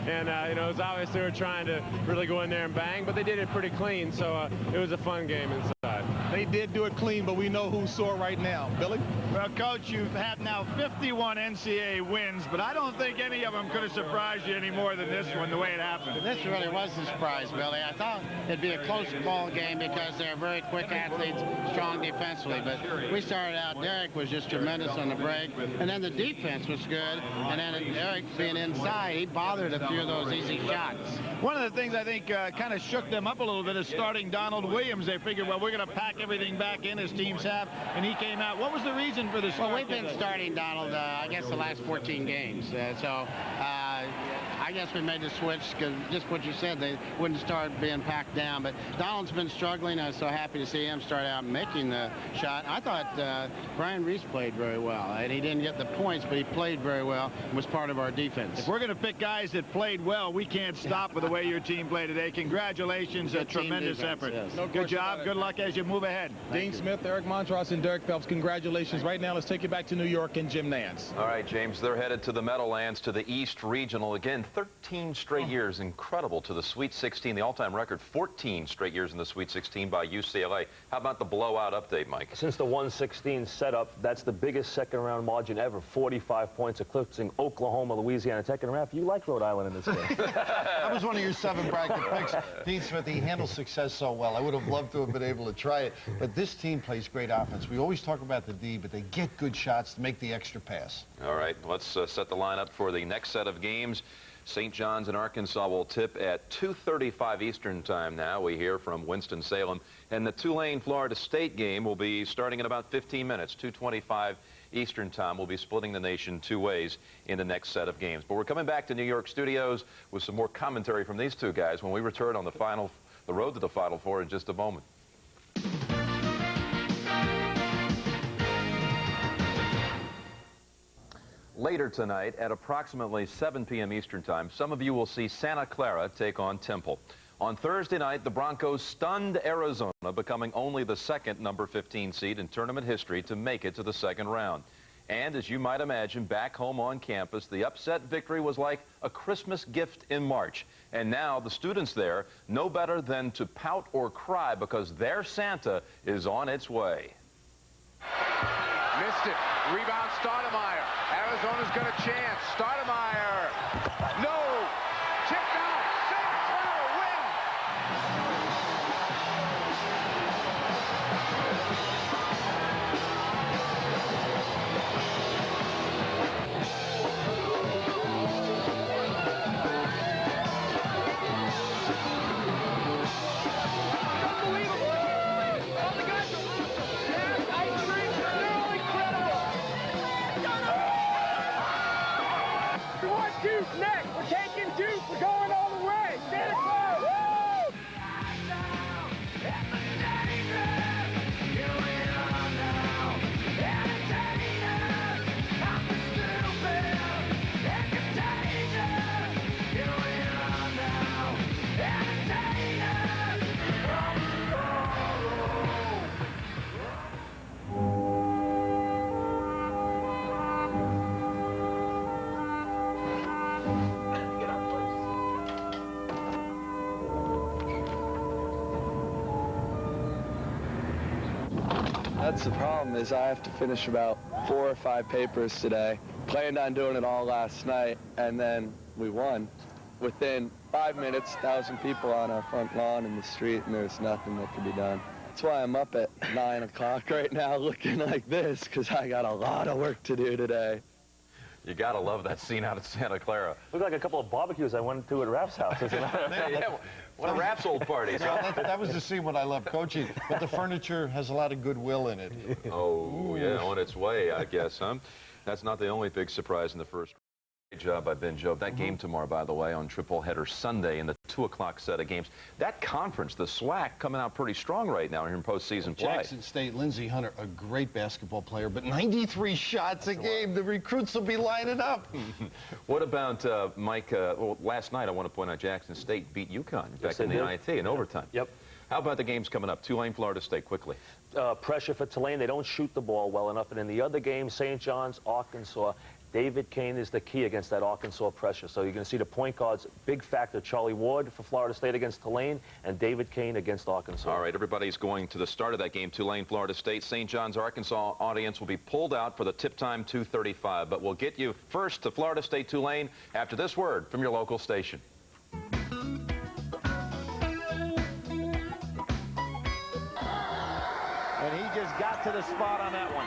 And, you know, it was obvious they were trying to really go in there and bang, but they did it pretty clean, so it was a fun game inside. They did do it clean, but we know who's sore right now. Billy? Well, Coach, you've had now 51 NCAA wins, but I don't think any of them could have surprised you any more than this one, the way it happened. This really was a surprise, Billy. I thought it'd be a close ball game because they're very quick athletes, strong defensively. But we started out, Derek was just tremendous on the break, and then the defense was good, and then Eric being inside, he bothered a few of those easy shots. One of the things I think kind of shook them up a little bit is starting Donald Williams. They figured, well, we're going to pack everything back in as teams have, and he came out. What was the reason for the start? Well, we've been starting Donald, I guess, the last 14 games. I guess we made the switch because just what you said, they wouldn't start being packed down. But Donald's been struggling. I was so happy to see him start out making the shot. I thought Brian Reese played very well, and he didn't get the points, but he played very well and was part of our defense. If we're going to pick guys that played well, we can't stop with the way your team played today. Congratulations, a tremendous effort. Yes. No good job. Good luck as you move ahead. Dean Smith, Eric Montross, and Derek Phelps, congratulations. Right now, let's take you back to New York and Jim Nance. All right, James, they're headed to the Meadowlands, to the East Regional. Again, 13 straight years, incredible, to the Sweet 16, the all-time record, 14 straight years in the Sweet 16 by UCLA. How about the blowout update, Mike? Since the 116 setup, that's the biggest second-round margin ever, 45 points, eclipsing Oklahoma, Louisiana Tech. And Raph, you like Rhode Island in this game. That was one of your 7 bracket picks. Dean Smith, he handles success so well. I would have loved to have been able to try it. But this team plays great offense. We always talk about the D, but they get good shots to make the extra pass. All right, let's set the lineup for the next set of games. St. John's in Arkansas will tip at 2:35 Eastern time now. We hear from Winston-Salem. And the Tulane, Florida State game will be starting in about 15 minutes, 2:25 Eastern time. We'll be splitting the nation 2 ways in the next set of games. But we're coming back to New York studios with some more commentary from these two guys when we return on the road to the Final Four in just a moment. Later tonight, at approximately 7 p.m. Eastern time, some of you will see Santa Clara take on Temple. On Thursday night, the Broncos stunned Arizona, becoming only the second number 15 seed in tournament history to make it to the second round. And as you might imagine, back home on campus, the upset victory was like a Christmas gift in March. And now the students there know better than to pout or cry because their Santa is on its way. Missed it. Rebound, Stoudemire. Arizona's got a chance. Stoudemire. No. Chipped out. St. Clair wins. That's the problem, is I have to finish about 4 or 5 papers today. Planned on doing it all last night, and then we won. Within 5 minutes, 1,000 people on our front lawn in the street, and there's nothing that could be done. That's why I'm up at 9 o'clock right now looking like this, because I got a lot of work to do today. You got to love that scene out of Santa Clara. Looked like a couple of barbecues I went to at Rap's house. Yeah, one of Rap's old parties. Well, that was the scene when I left coaching, but the furniture has a lot of goodwill in it. Oh, yeah, on its way, I guess, huh? That's not the only big surprise in the first. Great job by Ben Jobe. That game tomorrow, by the way, on triple header Sunday in the 2 o'clock set of games. That conference, the SWAC, coming out pretty strong right now here in postseason play. Jackson State, Lindsey Hunter, a great basketball player, but 93 shots a game. The recruits will be lining up. What about Mike? Well, last night I want to point out Jackson State beat UConn back in the IIT in overtime. Yep. How about the games coming up? Tulane, Florida State, quickly. Pressure for Tulane. They don't shoot the ball well enough. And in the other game, St. John's, Arkansas, David Kane is the key against that Arkansas pressure. So you're going to see the point guards, big factor, Charlie Ward for Florida State against Tulane, and David Kane against Arkansas. All right, everybody's going to the start of that game, Tulane, Florida State. St. John's, Arkansas audience will be pulled out for the tip time 2:35. But we'll get you first to Florida State, Tulane, after this word from your local station. And he just got to the spot on that one.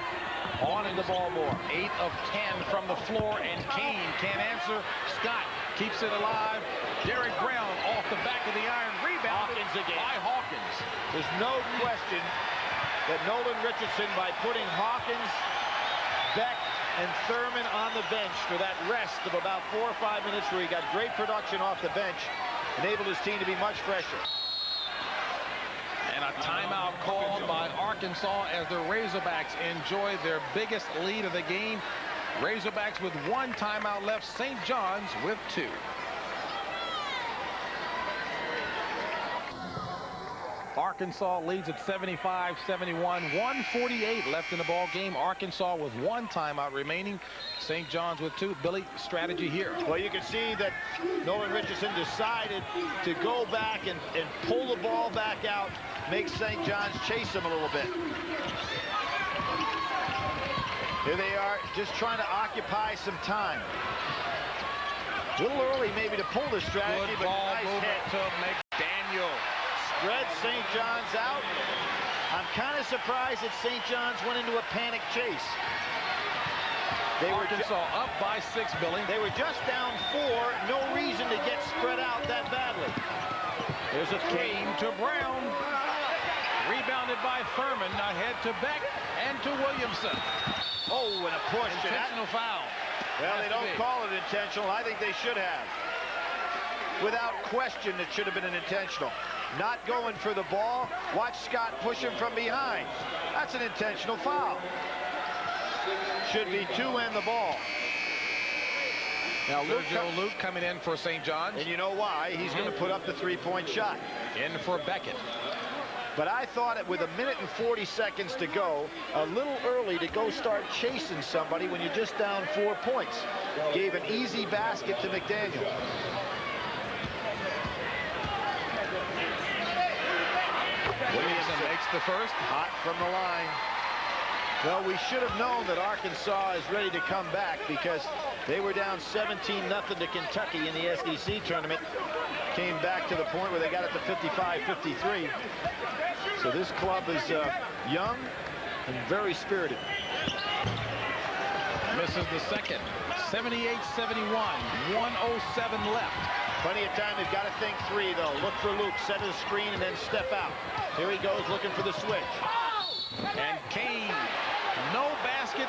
Wanting the ball more. 8 of 10 from the floor, and Kane can't answer. Scott keeps it alive. Derek Brown off the back of the iron. Rebound by Hawkins. There's no question that Nolan Richardson, by putting Hawkins, Beck, and Thurman on the bench for that rest of about 4 or 5 minutes where he got great production off the bench, enabled his team to be much fresher. And a timeout called by Arkansas as the Razorbacks enjoy their biggest lead of the game. Razorbacks with 1 timeout left, St. John's with 2. Arkansas leads at 75-71, 1:48 left in the ball game. Arkansas with 1 timeout remaining, St. John's with 2. Billy, strategy here. Well, you can see that Nolan Richardson decided to go back and pull the ball back out, make St. John's chase him a little bit. Here they are, just trying to occupy some time. A little early maybe to pull this strategy, but nice hit to McDaniel. Spread St. John's out. I'm kind of surprised that St. John's went into a panic chase. Arkansas up by 6, Billy. They were just down 4. No reason to get spread out that badly. There's a Kane to Brown. Rebounded by Thurman. Ahead to Beck and to Williamson. Oh, and a push. Intentional foul. Well, they don't call it intentional. I think they should have. Without question, it should have been an intentional. Not going for the ball. Watch Scott push him from behind. That's an intentional foul. Should be 2 and the ball. Now Luke coming in for St. John's. And you know why? He's going to put up the 3-point shot. In for Beckett. But I thought it with 1 minute and 40 seconds to go, a little early to go start chasing somebody when you're just down 4 points. Gave an easy basket to McDaniel. Williamson makes the first. Hot from the line. Well, we should have known that Arkansas is ready to come back because they were down 17-0 to Kentucky in the SEC tournament. Came back to the point where they got it to 55-53. So this club is young and very spirited. Misses the second. 78-71. 1:07 left. Plenty of time. They've got to think 3, though. Look for Luke. Set his screen and then step out. Here he goes looking for the switch. And Kane. No basket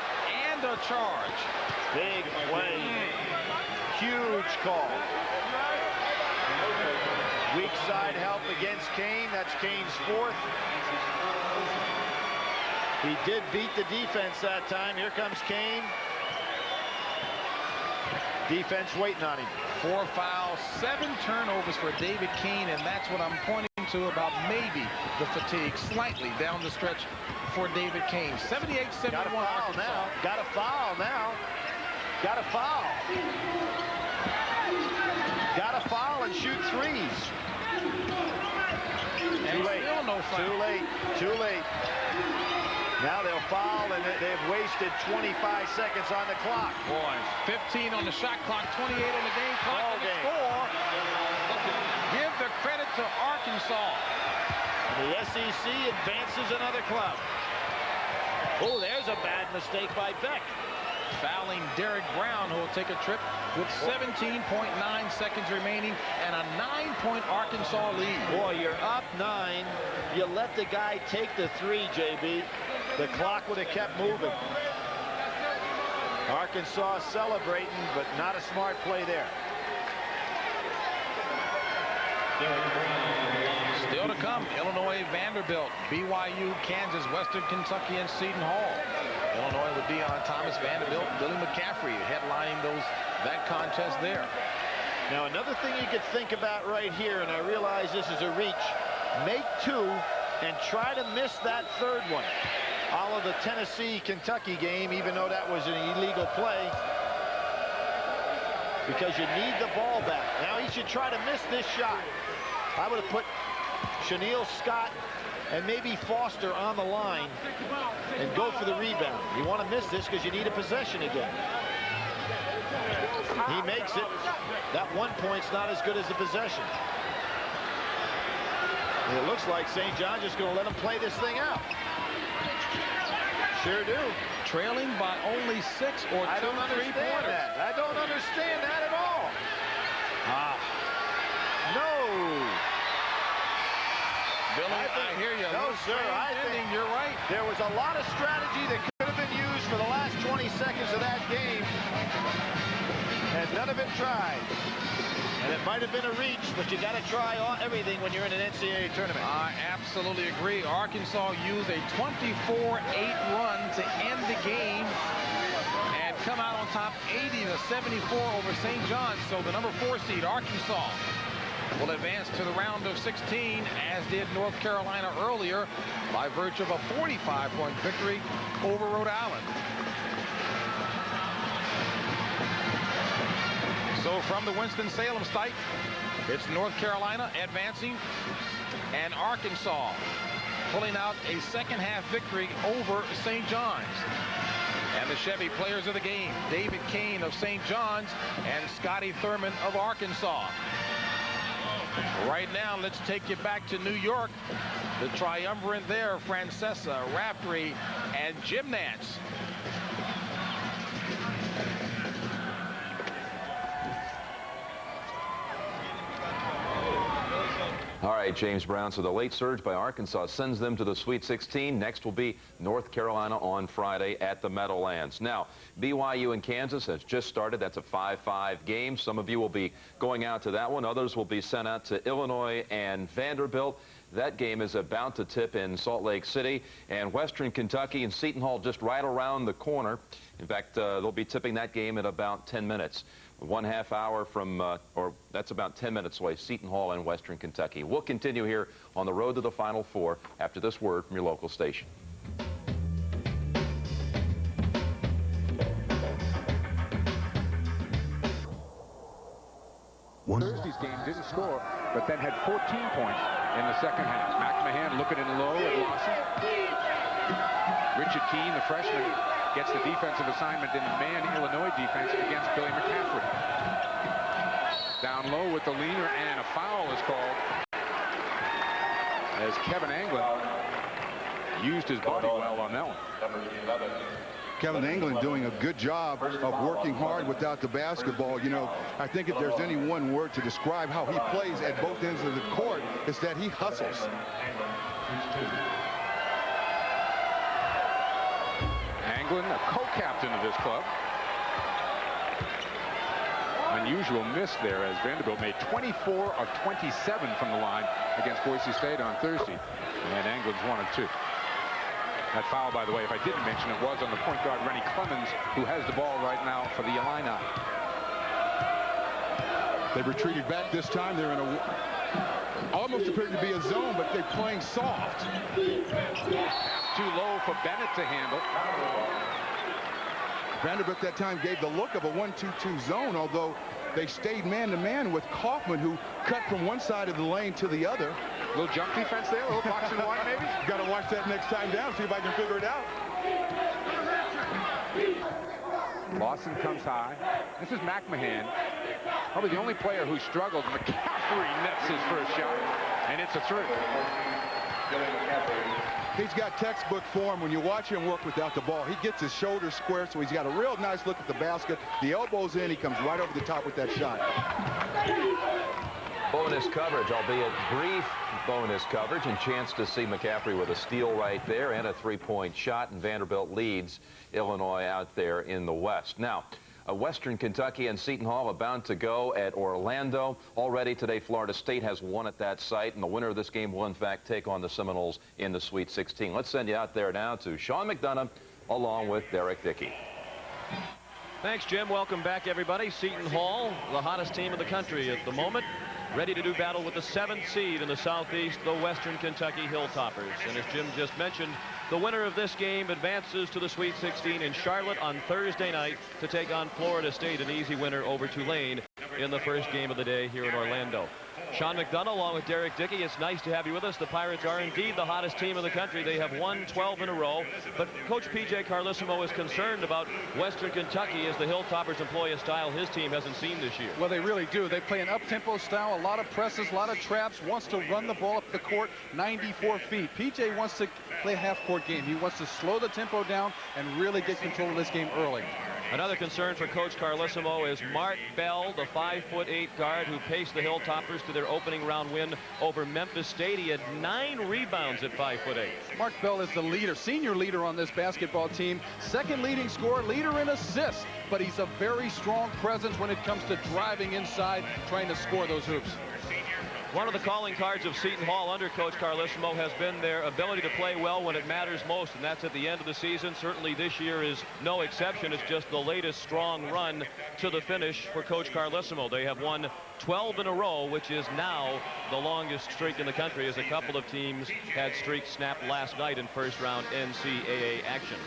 and a charge. Big play. Huge call. Weak side help against Kane. That's Kane's 4th. He did beat the defense that time. Here comes Kane. Defense waiting on him. 4 fouls, 7 turnovers for David Kane, and that's what I'm pointing to about maybe the fatigue slightly down the stretch for David Kane. 78-71. Got a foul now. Got a foul now. Got a foul. Got a foul and shoot 3s. And Too late. still no foul. Too late. Too late. Now they'll foul, and they've wasted 25 seconds on the clock. Boy, 15 on the shot clock, 28 on the game clock. All And the game. score. Give the credit to Arkansas. The SEC advances another club. Oh, there's a bad mistake by Beck. Fouling Derek Brown, who will take a trip with 17.9 seconds remaining and a 9-point Arkansas lead. Boy, you're up 9. You let the guy take the 3, JB. The clock would have kept moving. Arkansas celebrating, but not a smart play there. Still to come, Illinois, Vanderbilt, BYU, Kansas, Western Kentucky, and Seton Hall. Illinois with Deion Thomas, Vanderbilt, Billy McCaffrey headlining that contest there. Now, another thing you could think about right here, and I realize this is a reach, make 2 and try to miss that third one. All of the Tennessee-Kentucky game, even though that was an illegal play, because you need the ball back. Now he should try to miss this shot. I would have put Chenille Scott and maybe Foster on the line and go for the rebound. You want to miss this because you need a possession again. He makes it. That 1 point's not as good as the possession. And it looks like St. John's just going to let him play this thing out. Sure do. Trailing by only 6 or 2 3-pointers. I don't understand that at all. No. Billy, I hear you. No, sir. I think you're right. There was a lot of strategy that could have been used for the last 20 seconds of that game, and none of it tried. And it might have been a reach, but you got to try everything when you're in an NCAA tournament. I absolutely agree. Arkansas used a 24-8 run to end the game and come out on top 80-74 over St. John's. So the number 4 seed, Arkansas, will advance to the round of 16, as did North Carolina earlier, by virtue of a 45-point victory over Rhode Island. So from the Winston-Salem site, it's North Carolina advancing and Arkansas pulling out a second-half victory over St. John's. And the Chevy players of the game, David Kane of St. John's and Scotty Thurman of Arkansas. Right now, let's take you back to New York. The triumvirate there, Francesa, Raftery, and Jim Nance. All right, James Brown. So the late surge by Arkansas sends them to the Sweet 16. Next will be North Carolina on Friday at the Meadowlands. Now, BYU and Kansas has just started. That's a 5-5 game. Some of you will be going out to that one. Others will be sent out to Illinois and Vanderbilt. That game is about to tip in Salt Lake City. And Western Kentucky and Seton Hall just right around the corner. In fact, they'll be tipping that game in about 10 minutes. 1/2 hour from, or that's about 10 minutes away, Seton Hall and Western Kentucky. We'll continue here on the road to the Final Four after this word from your local station. Thursday's game didn't score, but then had 14 points in the second half. McMahon looking in low at Lawson. Richard Keene, the freshman, gets the defensive assignment in the man Illinois defense against Billy McCaffrey. Down low with the leaner, and a foul is called as Kevin Anglin used his body well on that one. Kevin Anglin doing a good job of working hard without the basketball. You know, I think if there's any one word to describe how he plays at both ends of the court, it's that he hustles. Anglin, a co-captain of this club. Unusual miss there as Vanderbilt made 24 of 27 from the line against Boise State on Thursday. And Anglin's 1 of 2. That foul, by the way, if I didn't mention it, was on the point guard, Rennie Clemens, who has the ball right now for the Illini. They've retreated back this time. They're in a almost appeared to be a zone, but they're playing soft. Too low for Bennett to handle. Vanderbilt that time gave the look of a 1-2-2 zone, although they stayed man-to-man with Kaufman, who cut from one side of the lane to the other. A little jump defense there, a little boxing one maybe. Got to watch that next time down, see if I can figure it out. Lawson comes high. This is McMahon. Probably the only player who struggled. McCaffrey nets his first shot, and it's a three. He's got textbook form when you watch him work without the ball. He gets his shoulders square, so he's got a real nice look at the basket. The elbow's in, he comes right over the top with that shot. Bonus coverage, albeit brief bonus coverage, and chance to see McCaffrey with a steal right there and a three-point shot, and Vanderbilt leads Illinois out there in the West. Now, Western Kentucky and Seton Hall are bound to go at Orlando. Already today, Florida State has won at that site, and the winner of this game will, in fact, take on the Seminoles in the Sweet 16. Let's send you out there now to Sean McDonough, along with Derek Dickey. Thanks, Jim. Welcome back, everybody. Seton Hall, the hottest team in the country at the moment, ready to do battle with the 7th seed in the Southeast, the Western Kentucky Hilltoppers. And as Jim just mentioned, the winner of this game advances to the Sweet 16 in Charlotte on Thursday night to take on Florida State, an easy winner over Tulane in the first game of the day here in Orlando. Sean McDonough along with Derek Dickey, it's nice to have you with us. The Pirates are indeed the hottest team in the country. They have won 12 in a row, but Coach P.J. Carlesimo is concerned about Western Kentucky as the Hilltoppers employ a style his team hasn't seen this year. Well, they really do. They play an up-tempo style, a lot of presses, a lot of traps, wants to run the ball up the court 94 feet. P.J. wants to play a half-court game. He wants to slow the tempo down and really get control of this game early. Another concern for Coach Carlesimo is Mark Bell, the 5'8" guard who paced the Hilltoppers to their opening round win over Memphis State. He had 9 rebounds at 5'8". Mark Bell is the leader, senior leader on this basketball team. Second leading scorer, leader in assists, but he's a very strong presence when it comes to driving inside, trying to score those hoops. One of the calling cards of Seton Hall under Coach Carlesimo has been their ability to play well when it matters most, and that's at the end of the season. Certainly this year is no exception. It's just the latest strong run to the finish for Coach Carlesimo. They have won 12 in a row, which is now the longest streak in the country, as a couple of teams had streaks snapped last night in first-round NCAA action.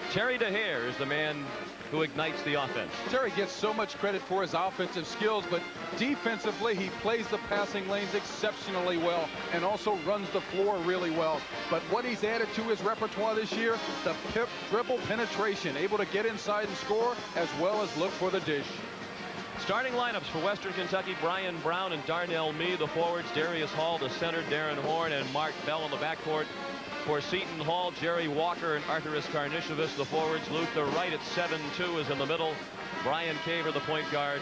Terry DeHare is the man who ignites the offense. Terry gets so much credit for his offensive skills, but defensively he plays the passing lanes exceptionally well and also runs the floor really well. But what he's added to his repertoire this year, the dribble penetration, able to get inside and score as well as look for the dish. Starting lineups for Western Kentucky: Brian Brown and Darnell Mee, the forwards; Darius Hall, the center; Darren Horn and Mark Bell in the backcourt. For Seton Hall, Jerry Walker and Arturas Karnisovas, the forwards. Luther Wright at 7'2" is in the middle. Brian Caver, the point guard.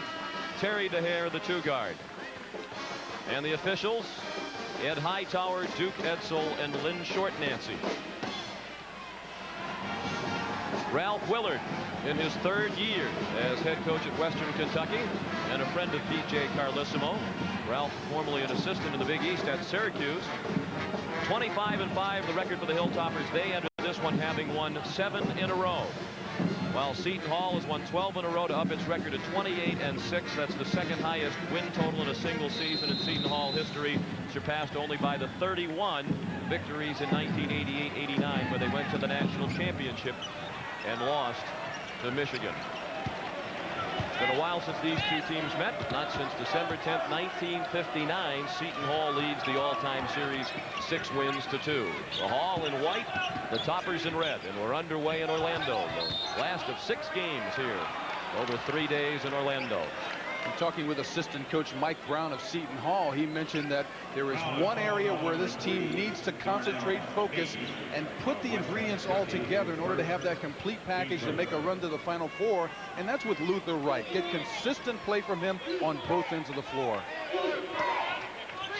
Terry DeHare, the 2 guard. And the officials: Ed Hightower, Duke Edsel, and Lynn Short-Nancy. Ralph Willard, in his 3rd year as head coach at Western Kentucky and a friend of P.J. Carlesimo. Ralph formerly an assistant in the Big East at Syracuse. 25-5 the record for the Hilltoppers. They entered this one having won 7 in a row, while Seton Hall has won 12 in a row to up its record to 28-6. That's the 2nd highest win total in a single season in Seton Hall history, surpassed only by the 31 victories in 1988-89, where they went to the national championship and lost to Michigan. It's been a while since these two teams met, not since December 10th, 1959. Seton Hall leads the all-time series 6 wins to 2. The Hall in white, the Toppers in red, and we're underway in Orlando. The last of 6 games here over 3 days in Orlando. I'm talking with assistant coach Mike Brown of Seton Hall. He mentioned that there is one area where this team needs to concentrate, focus, and put the ingredients all together in order to have that complete package to make a run to the Final Four, and that's with Luther Wright. Get consistent play from him on both ends of the floor.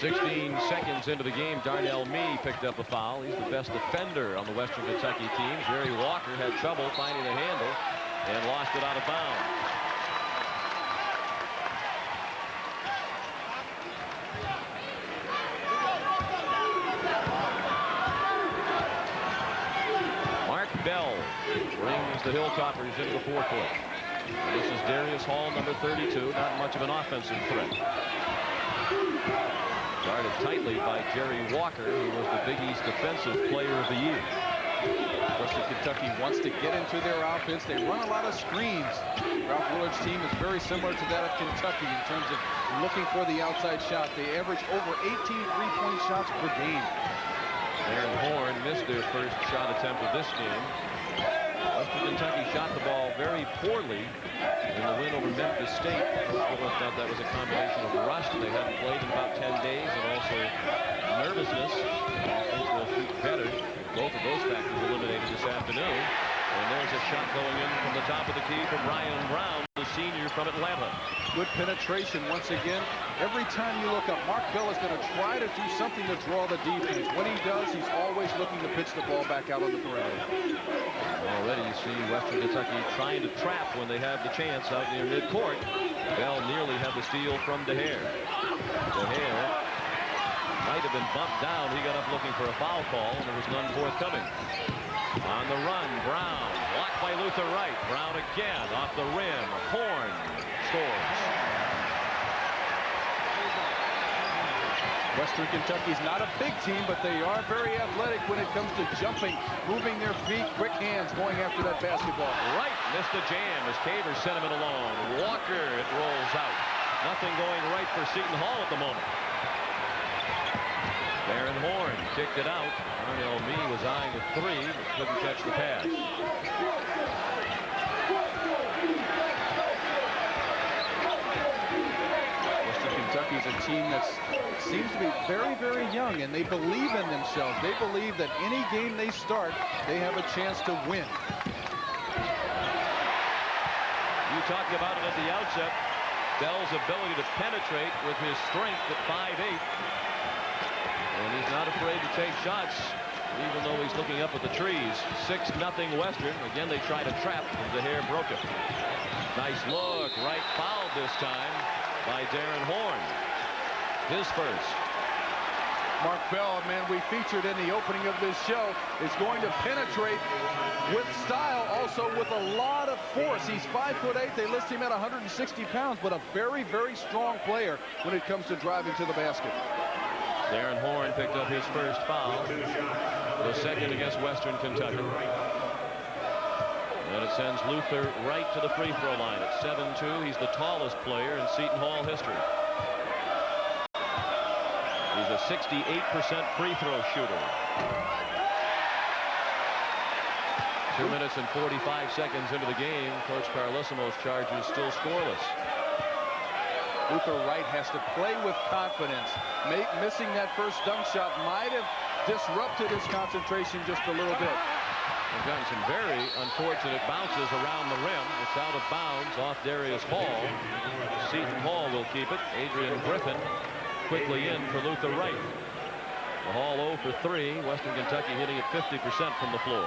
16 seconds into the game, Darnell Mee picked up a foul. He's the best defender on the Western Kentucky team. Jerry Walker had trouble finding the handle and lost it out of bounds. Bell brings the Hilltoppers into the forecourt. This is Darius Hall, number 32, not much of an offensive threat. Guarded tightly by Jerry Walker, who was the Big East Defensive Player of the Year. Western Kentucky wants to get into their offense. They run a lot of screens. Ralph Willard's team is very similar to that of Kentucky in terms of looking for the outside shot. They average over 18 3-point shots per game. Aaron Horn missed their first shot attempt of this game. Western Kentucky shot the ball very poorly in the win over Memphis State. Coach thought that was a combination of rust. They hadn't played in about 10 days, and also nervousness. Things will shoot better. Both of those factors eliminated this afternoon. And there's a shot going in from the top of the key from Ryan Brown, the senior from Atlanta. Good penetration once again. Every time you look up, Mark Bell is going to try to do something to draw the defense. When he does, he's always looking to pitch the ball back out on the perimeter. Already you see Western Kentucky trying to trap when they have the chance out near midcourt. Bell nearly had the steal from DeHare. DeHare might have been bumped down. He got up looking for a foul call, and there was none forthcoming. On the run, Brown, blocked by Luther Wright. Brown again, off the rim. Horn scores. Western Kentucky's not a big team, but they are very athletic when it comes to jumping, moving their feet, quick hands, going after that basketball. Wright missed the jam as Caver sent him it along. Walker, it rolls out. Nothing going right for Seton Hall at the moment. Aaron Horn kicked it out. Darnell Mee was eyeing a three, but couldn't catch the pass. Western Kentucky is a team that seems to be very, very young, and they believe in themselves. They believe that any game they start, they have a chance to win. You talked about it at the outset. Bell's ability to penetrate with his strength at 5'8". And he's not afraid to take shots, even though he's looking up at the trees. 6-0 Western. Again, they try to trap, and DeHare broke it. Nice look. Wright fouled this time by Darren Horn. His first. Mark Bell, a man we featured in the opening of this show, is going to penetrate with style, also with a lot of force. He's 5'8". They list him at 160 pounds, but a very, very strong player when it comes to driving to the basket. Darren Horn picked up his first foul, the second against Western Kentucky. And it sends Luther Wright to the free throw line at 7'2". He's the tallest player in Seton Hall history. He's a 68% free throw shooter. 2 minutes and 45 seconds into the game, Coach Carlesimo's Chargers still scoreless. Luther Wright has to play with confidence. Missing that first dunk shot might have disrupted his concentration just a little bit. They've gotten some very unfortunate bounces around the rim. It's out of bounds off Darius Hall. Seton Hall will keep it. Adrian Griffin quickly in for Luther Wright. The Hall 0 for 3. Western Kentucky hitting at 50% from the floor.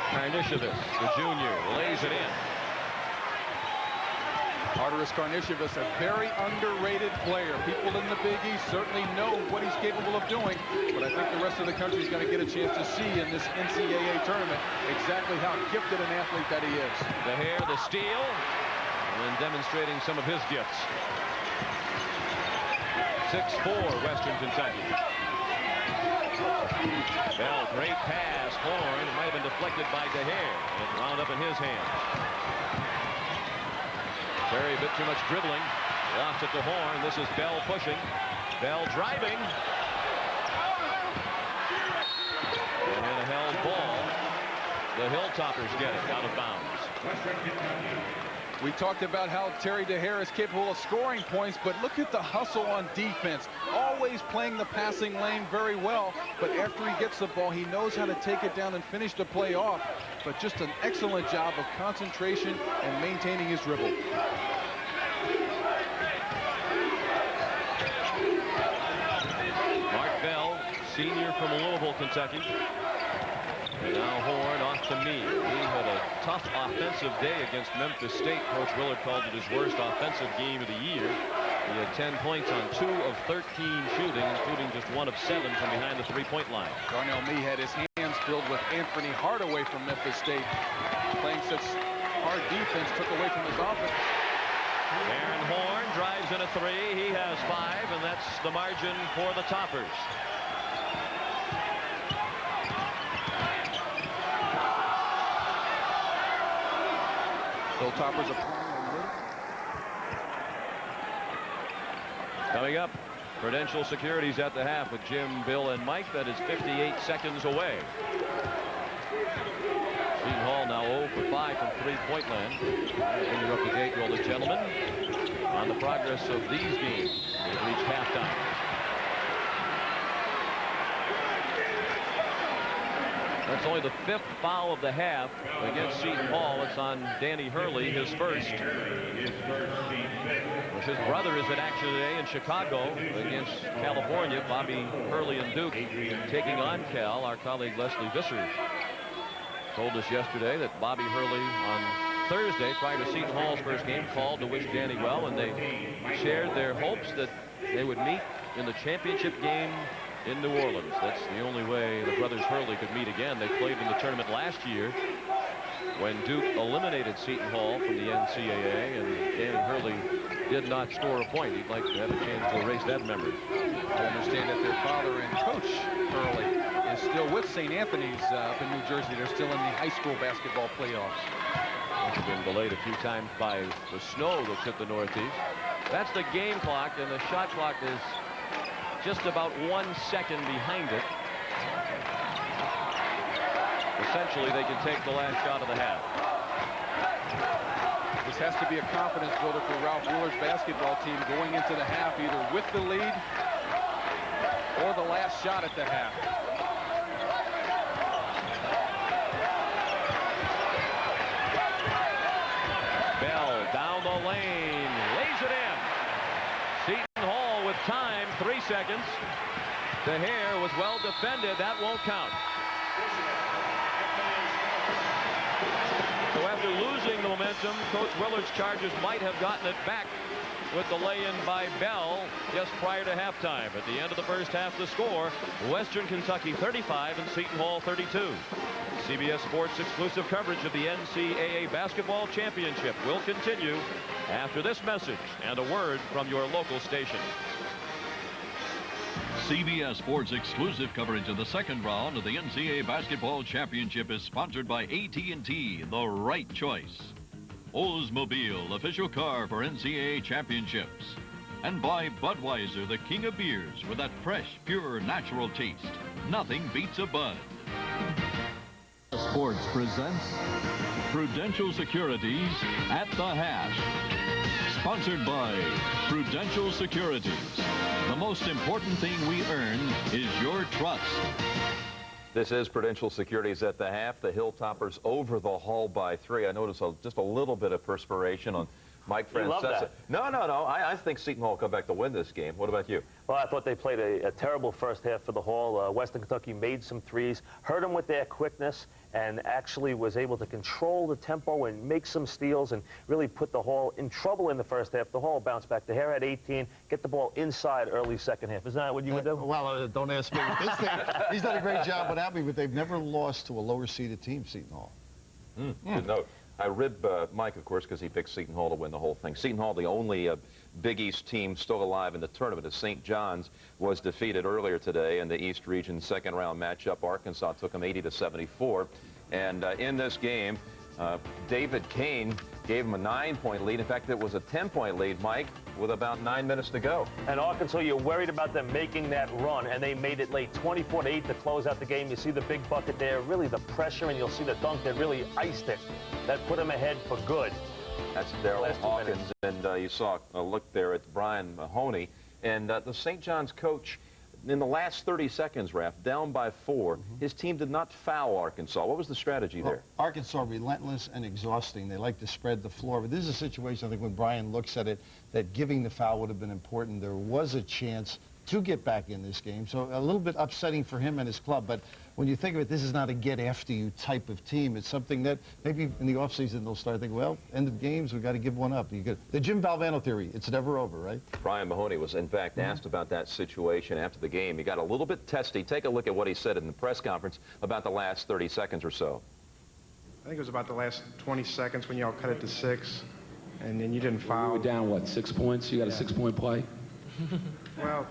Karnisovas, the junior, lays it in. Arturas Karnisovas, a very underrated player. People in the Big East certainly know what he's capable of doing, but I think the rest of the country is going to get a chance to see in this NCAA tournament exactly how gifted an athlete that he is. DeHare, the steal, and demonstrating some of his gifts. 6'4", Western Kentucky. Bell, great pass. Horn, it might have been deflected by DeHare. It wound up in his hands. Very bit too much dribbling. Lost it to Horn. This is Bell pushing. Bell driving. And a held ball. The Hilltoppers get it out of bounds. We talked about how Terry DeHare is capable of scoring points, but look at the hustle on defense. Always playing the passing lane very well, but after he gets the ball, he knows how to take it down and finish the play off. But just an excellent job of concentration and maintaining his dribble. Mark Bell, senior from Louisville, Kentucky. And now Horn off to Mee. He had a tough offensive day against Memphis State. Coach Willard called it his worst offensive game of the year. He had 10 points on 2 of 13 shooting, including just 1 of 7 from behind the three-point line. Darnell Mee had his hands filled with Anthony Hardaway from Memphis State. Playing such hard defense took away from his offense. Aaron Horn drives in a 3. He has 5, and that's the margin for the Toppers. Hilltoppers are Coming up, Prudential Securities at the half with Jim, Bill, and Mike. That is 58 seconds away. Seton Hall now 0 for 5 from three-point land. Bring you up to date, all the gentlemen, on the progress of these games. They've reached halftime. That's only the 5th foul of the half against Seton Hall. It's on Danny Hurley, his first. His brother is in action today in Chicago against California. Bobby Hurley and Duke taking on Cal. Our colleague Leslie Visser told us yesterday that Bobby Hurley on Thursday, prior to Seton Hall's first game, called to wish Danny well, and they shared their hopes that they would meet in the championship game in New Orleans. That's the only way the brothers Hurley could meet again. They played in the tournament last year when Duke eliminated Seton Hall from the NCAA, and Danny Hurley did not score a point. He'd like to have a chance to erase that memory. I understand that their father and coach Hurley is still with St. Anthony's up in New Jersey. They're still in the high school basketball playoffs. It's been delayed a few times by the snow that's hit the Northeast. That's the game clock, and the shot clock is just about 1 second behind it. Essentially, they can take the last shot of the half. This has to be a confidence builder for Ralph Wheeler's basketball team going into the half, either with the lead or the last shot at the half. Bell down the lane, lays it in. Seton Hall with time, 3 seconds. The hair was well defended. That won't count. So after losing the momentum, Coach Willard's Chargers might have gotten it back with the lay-in by Bell just prior to halftime. At the end of the first half, the score, Western Kentucky 35 and Seton Hall 32. CBS Sports exclusive coverage of the NCAA Basketball Championship will continue after this message and a word from your local station. CBS Sports exclusive coverage of the second round of the NCAA Basketball Championship is sponsored by AT&T, the right choice. Oldsmobile, official car for NCAA championships. And by Budweiser, the king of beers, with that fresh, pure, natural taste. Nothing beats a Bud. Sports presents Prudential Securities at the Hash. Sponsored by Prudential Securities. The most important thing we earn is your trust. This is Prudential Securities at the half. The Hilltoppers over the Hall by 3. I noticed just a little bit of perspiration on Mike Francesa. No. I think Seton Hall will come back to win this game. What about you? Well, I thought they played a terrible first half for the Hall. Western Kentucky made some threes, hurt them with their quickness, and actually was able to control the tempo and make some steals and really put the Hall in trouble in the first half. The Hall bounced back. The Hare had 18, get the ball inside early second half. Isn't that what you would do? Well, don't ask me with this thing. He's done a great job without me, but they've never lost to a lower-seeded team, Seton Hall. Good note. I rib Mike, of course, because he picked Seton Hall to win the whole thing. Seton Hall, the only Big East team still alive in the tournament, as St. John's was defeated earlier today in the East Region second-round matchup. Arkansas took them 80-74. And in this game, David Kane gave him a 9-point lead. In fact, it was a 10-point lead, Mike, with about 9 minutes to go. And Arkansas, you're worried about them making that run, and they made it late. 24-8 to close out the game. You see the big bucket there, really the pressure, and you'll see the dunk that really iced it. That put them ahead for good. That's Daryl Hawkins, and you saw a look there at Brian Mahoney. And the St. John's coach, in the last 30 seconds, Raph, down by 4, his team did not foul Arkansas. What was the strategy there? Arkansas, relentless and exhausting. They like to spread the floor. But this is a situation, I think, when Brian looks at it, that giving the foul would have been important. There was a chance to get back in this game. So a little bit upsetting for him and his club. But when you think of it, this is not a get-after-you type of team. It's something that maybe in the offseason they'll start thinking, well, end of games, we've got to give one up. The Jim Valvano theory, it's never over, right? Brian Mahoney was, in fact, asked about that situation after the game. He got a little bit testy. Take a look at what he said in the press conference about the last 30 seconds or so. I think it was about the last 20 seconds when y'all cut it to 6, and then you didn't foul. We were down, what, 6 points? You got a 6-point play? Well,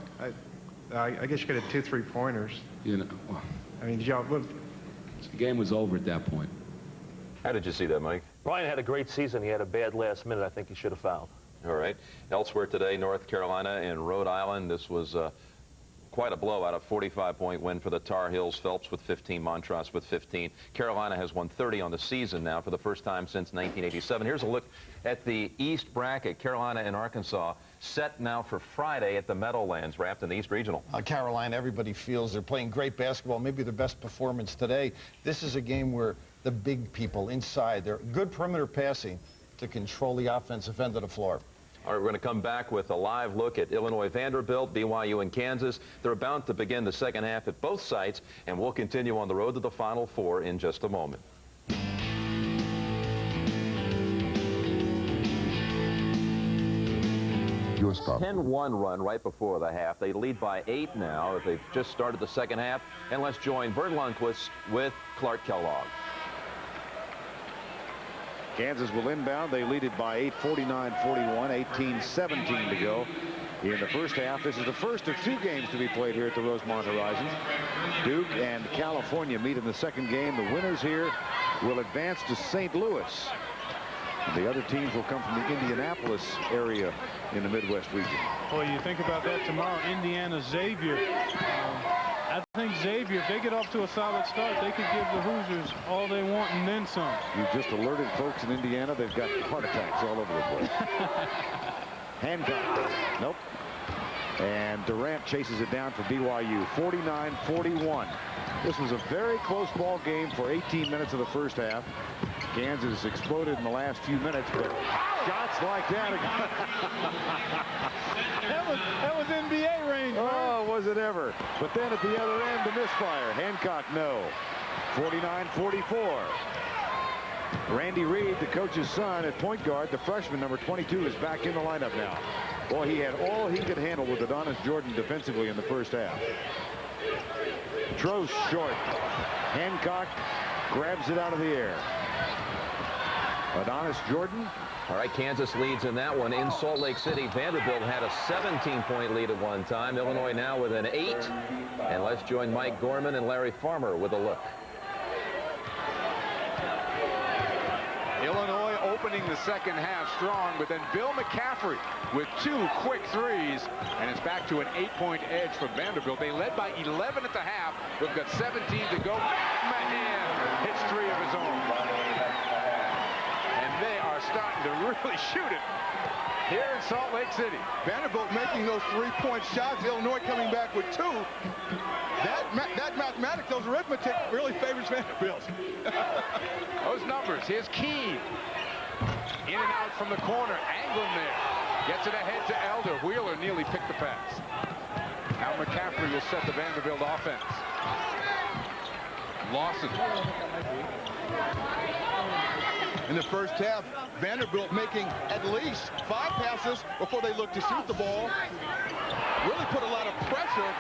I guess you could have 2 3-pointers. You know, well, I mean, did y'all look? The game was over at that point. How did you see that, Mike? Brian had a great season. He had a bad last minute. I think he should have fouled. All right. Elsewhere today, North Carolina and Rhode Island. This was quite a blowout, a 45-point win for the Tar Heels. Phelps with 15, Montross with 15. Carolina has won 30 on the season now for the first time since 1987. Here's a look at the East bracket. Carolina and Arkansas set now for Friday at the Meadowlands, wrapped in the East Regional. Carolina, everybody feels they're playing great basketball, maybe their best performance today. This is a game where the big people inside, they're good perimeter passing to control the offensive end of the floor. All right, we're going to come back with a live look at Illinois Vanderbilt, BYU and Kansas. They're about to begin the second half at both sites, and we'll continue on the road to the Final Four in just a moment. 10-1 run right before the half. They lead by 8 now. They've just started the second half. And let's join Vern Lundquist with Clark Kellogg. Kansas will inbound. They lead it by 8, 49-41, 18-17 to go in the first half. This is the first of 2 games to be played here at the Rosemont Horizons. Duke and California meet in the second game. The winners here will advance to St. Louis. The other teams will come from the Indianapolis area in the Midwest region. Well, you think about that tomorrow, Indiana, Xavier. I think Xavier, if they get off to a solid start, they could give the Hoosiers all they want and then some. You just alerted folks in Indiana, they've got heart attacks all over the place. Hancock, nope. And Durant chases it down for BYU, 49-41. This was a very close ball game for 18 minutes of the first half. Kansas exploded in the last few minutes, but shots like that. that was NBA range. Oh, was it ever. But then at the other end, the misfire. Hancock, no. 49-44. Randy Reed, the coach's son at point guard, the freshman, number 22, is back in the lineup now. Boy, he had all he could handle with Adonis Jordan defensively in the first half. Trost short. Hancock grabs it out of the air. Adonis Jordan. All right, Kansas leads in that one. In Salt Lake City, Vanderbilt had a 17-point lead at one time. Illinois now with an 8. And let's join Mike Gorman and Larry Farmer with a look. Illinois opening the second half strong, but then Bill McCaffrey with 2 quick threes, and it's back to an 8-point edge for Vanderbilt. They led by 11 at the half. We've got 17 to go. McMahon hits 3 of his own. And they are starting to really shoot it here in Salt Lake City. Vanderbilt making those 3-point shots. Illinois coming back with 2. That mathematics, those arithmetic really favors Vanderbilt. Those numbers. Here's Keene. In and out from the corner. Anglin there. Gets it ahead to Elder. Wheeler nearly picked the pass. Now McCaffrey will set the Vanderbilt offense. Lawson. In the first half, Vanderbilt making at least 5 passes before they look to shoot the ball. Really put a lot of pressure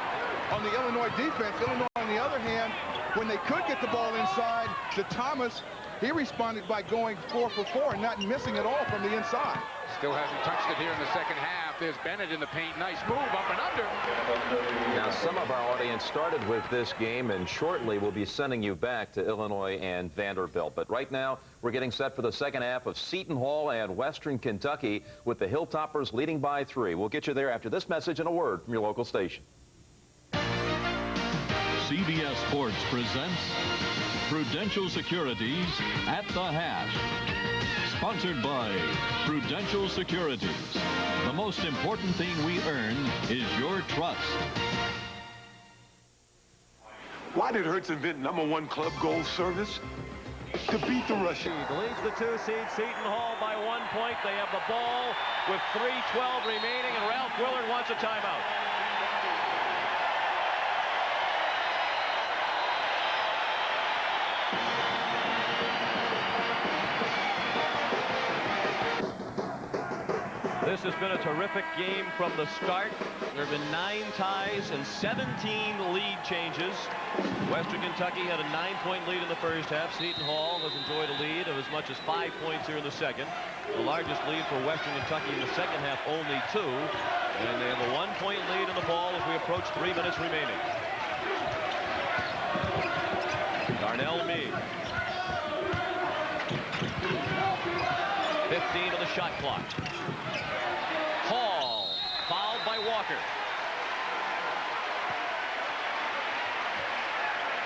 on the Illinois defense. Illinois, on the other hand, when they could get the ball inside to Thomas, he responded by going 4 for 4 and not missing at all from the inside. Still hasn't touched it here in the second half. There's Bennett in the paint. Nice move up and under. Now, some of our audience started with this game, and shortly we'll be sending you back to Illinois and Vanderbilt. But right now, we're getting set for the second half of Seton Hall and Western Kentucky with the Hilltoppers leading by 3. We'll get you there after this message and a word from your local station. CBS Sports presents Prudential Securities at the Hash. Sponsored by Prudential Securities. The most important thing we earn is your trust. Why did Hertz invent #1 club goal service? To beat the Russian. Leads the 2 seed Seton Hall by 1 point. They have the ball with 3:12 remaining, and Ralph Willard wants a timeout. This has been a terrific game from the start. There have been 9 ties and 17 lead changes. Western Kentucky had a 9-point lead in the first half. Seton Hall has enjoyed a lead of as much as 5 points here in the second. The largest lead for Western Kentucky in the second half, only 2. And they have a 1-point lead in the ball as we approach 3 minutes remaining. Darnell Meade. shot clock. Hall fouled by Walker.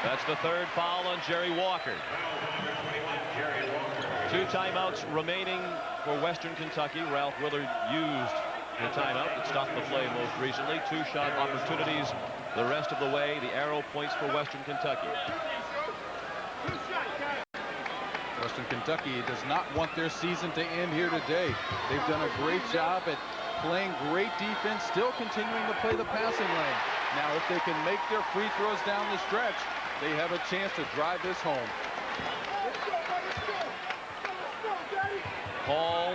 That's the third foul on Jerry Walker. 2 timeouts remaining for Western Kentucky. Ralph Willard used the timeout that stopped the play most recently. 2 shot opportunities the rest of the way. The arrow points for Western Kentucky. Western Kentucky does not want their season to end here today. They've done a great job at playing great defense, still continuing to play the passing lane. Now, if they can make their free throws down the stretch, they have a chance to drive this home. Hall,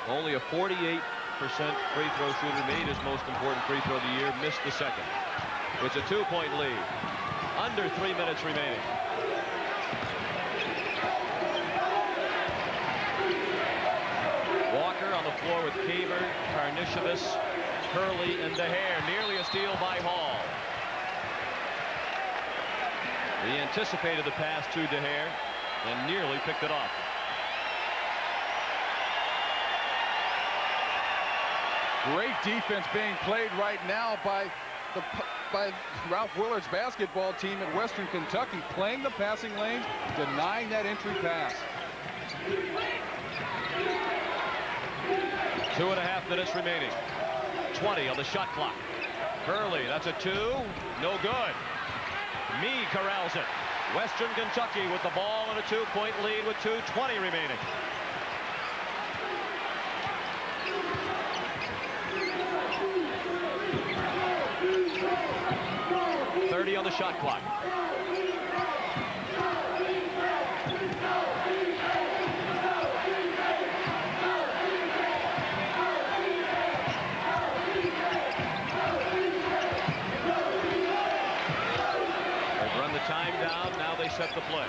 only a 48% free throw shooter, made his most important free throw of the year, missed the second. It's a 2-point lead. Under 3 minutes remaining. Walker on the floor with Kaver, Karnisovas, Hurley, and DeHare. Nearly a steal by Hall. He anticipated the pass to DeHare and nearly picked it off. Great defense being played right now by Ralph Willard's basketball team at Western Kentucky, playing the passing lanes, denying that entry pass. 2.5 minutes remaining. 20 on the shot clock. Hurley, that's a 2. No good. Mee corrals it. Western Kentucky with the ball and a 2-point lead with 2:20 remaining. .30 on the shot clock. Time down. Now they set the play.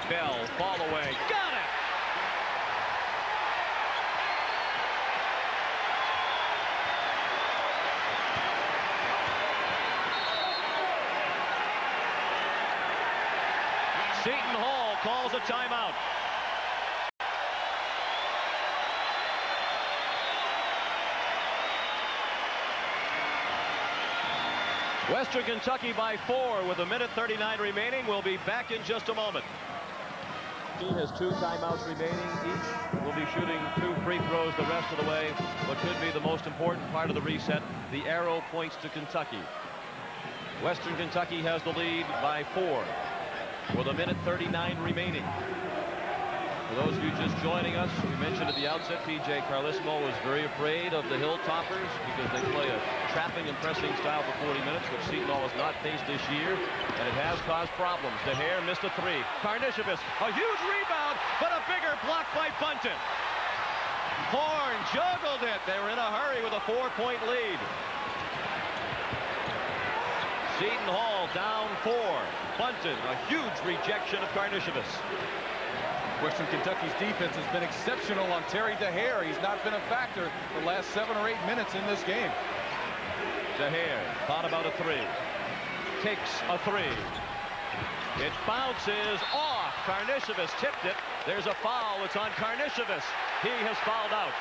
Bell, fall away. Got it! Seton Hall calls a timeout. Western Kentucky by 4 with 1:39 remaining. We'll be back in just a moment. He has 2 timeouts remaining. Each will be shooting 2 free throws the rest of the way. What could be the most important part of the reset. The arrow points to Kentucky. Western Kentucky has the lead by 4 with 1:39 remaining. For those of you just joining us, we mentioned at the outset, P.J. Carlesimo was very afraid of the Hilltoppers because they play a trapping and pressing style for 40 minutes, which Seton Hall has not faced this year, and it has caused problems. DeHare missed a 3. Karnisovas, a huge rebound, but a bigger block by Bunton. Horn juggled it. They were in a hurry with a 4-point lead. Seton Hall down 4. Bunton, a huge rejection of Karnisovas. Western Kentucky's defense has been exceptional on Terry DeHare. He's not been a factor the last 7 or 8 minutes in this game. DeHare thought about a 3. Takes a 3. It bounces off. Karnisovas tipped it. There's a foul. It's on Karnisovas. He has fouled out.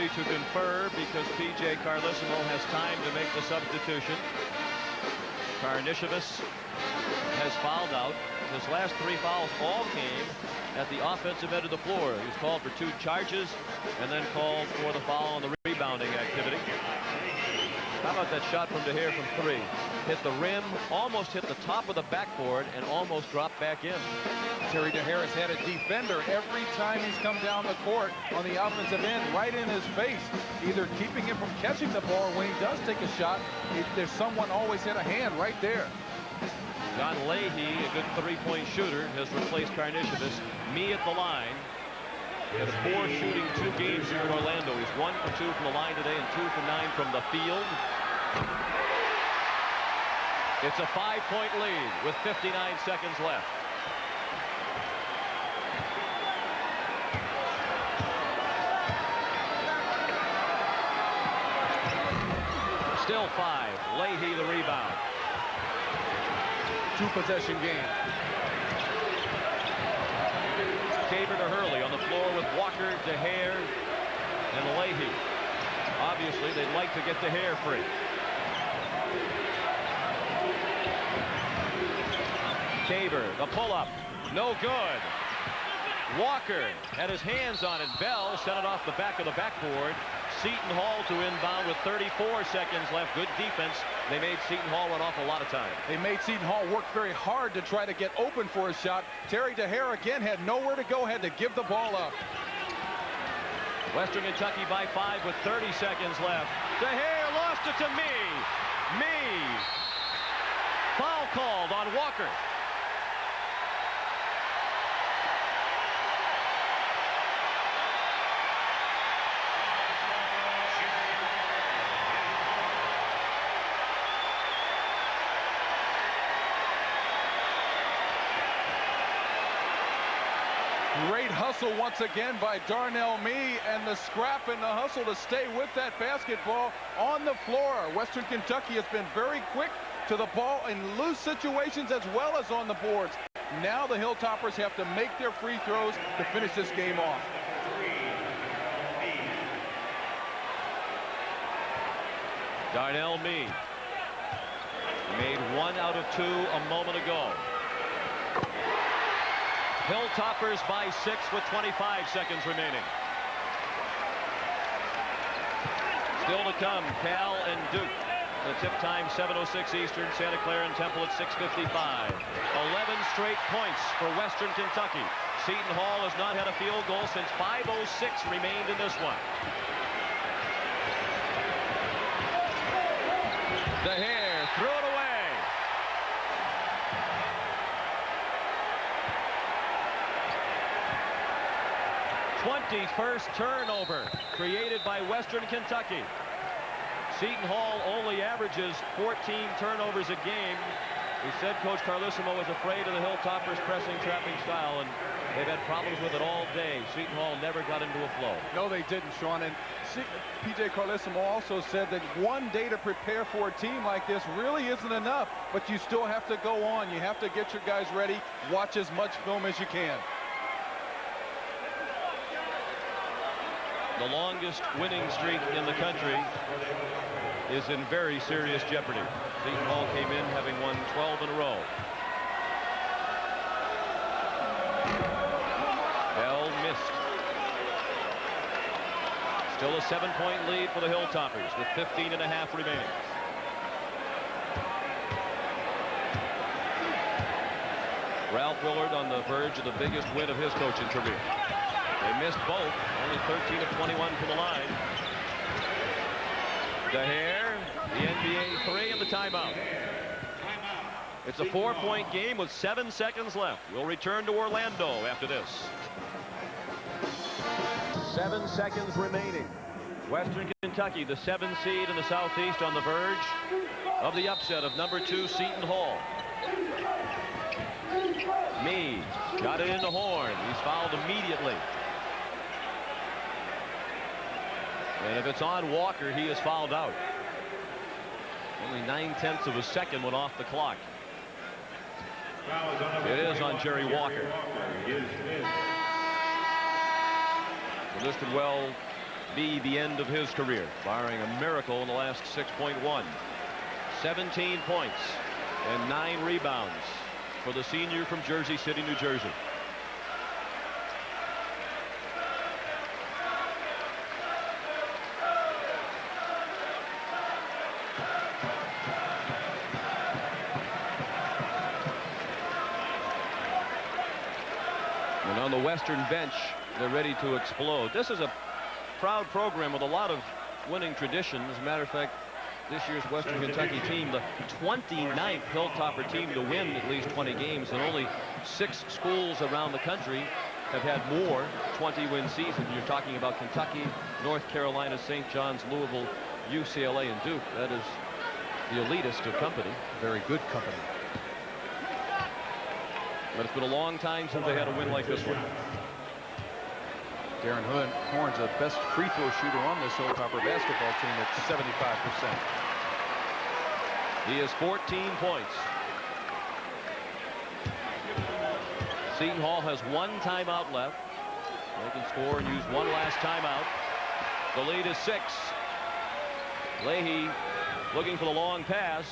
To confer because P.J. Carlesimo has time to make the substitution. Karnisovas has fouled out. His last 3 fouls all came at the offensive end of the floor. He was called for 2 charges and then called for the foul on the rebounding activity. How about that shot from DeHare from 3? Hit the rim, almost hit the top of the backboard, and almost dropped back in. Terry DeHare has had a defender every time he's come down the court on the offensive end, right in his face, either keeping him from catching the ball, or when he does take a shot, there's someone always had a hand right there. John John Leahy, a good three-point shooter, has replaced Karnisovas. Me at the line. He had 4 shooting 2 games here in Orlando. He's 1 for 2 from the line today and 2 for 9 from the field. It's a 5-point lead with 59 seconds left. Still 5. Leahy the rebound. 2-possession game. Tabor to Hurley on the floor with Walker, DeHare, and Leahy. Obviously, they'd like to get DeHare free. Tabor, the pull-up, no good. Walker had his hands on it. Bell sent it off the back of the backboard. Seton Hall to inbound with 34 seconds left. Good defense. They made Seton Hall run off a lot of time. They made Seton Hall work very hard to try to get open for a shot. Terry DeHare again had nowhere to go, had to give the ball up. Western Kentucky by 5 with 30 seconds left. DeHare lost it to Me. Foul called on Walker. Great hustle once again by Darnell Mee, and the scrap and the hustle to stay with that basketball on the floor. Western Kentucky has been very quick to the ball in loose situations as well as on the boards. Now the Hilltoppers have to make their free throws to finish this game off. Darnell Mee made 1 out of 2 a moment ago. Hilltoppers by 6 with 25 seconds remaining. Still to come, Cal and Duke. The tip time 7:06 Eastern, Santa Clara and Temple at 6:55. 11 straight points for Western Kentucky. Seton Hall has not had a field goal since 5:06 remained in this one. DeHare threw it away. 21st turnover created by Western Kentucky. Seton Hall only averages 14 turnovers a game. He said Coach Carlissimo was afraid of the Hilltoppers' pressing, trapping style, and they've had problems with it all day. Seton Hall never got into a flow. No, they didn't, Sean. And P.J. Carlissimo also said that one day to prepare for a team like this really isn't enough, but you still have to go on. You have to get your guys ready, watch as much film as you can. The longest winning streak in the country is in very serious jeopardy. Seton Hall came in having won 12 in a row. Bell missed. Still a 7-point lead for the Hilltoppers with 15.5 remaining. Ralph Willard on the verge of the biggest win of his coaching career. They missed both, only 13 of 21 from the line. DeHare, the NBA 3 and the timeout. It's a 4-point game with 7 seconds left. We'll return to Orlando after this. 7 seconds remaining. Western Kentucky, the 7 seed in the Southeast, on the verge of the upset of number 2 Seton Hall. Mee got it in the horn. He's fouled immediately. And if it's on Walker, he is fouled out. Only 9/10 of a second went off the clock. It is on Jerry Walker. So this could well be the end of his career, barring a miracle in the last 6.1. 17 points and 9 rebounds for the senior from Jersey City, New Jersey. And on the Western bench, they're ready to explode. This is a proud program with a lot of winning tradition. As a matter of fact, this year's Western Kentucky team, the 29th Hilltopper team to win at least 20 games, and only 6 schools around the country have had more 20-win seasons. You're talking about Kentucky, North Carolina, St. John's, Louisville, UCLA, and Duke. That is the elitist of company. Very good company. But it's been a long time since they had a win like this one. Darren Horn's the best free throw shooter on this Hilltopper basketball team at 75%. He has 14 points. Seton Hall has 1 timeout left. They can score and use 1 last timeout. The lead is 6. Leahy looking for the long pass.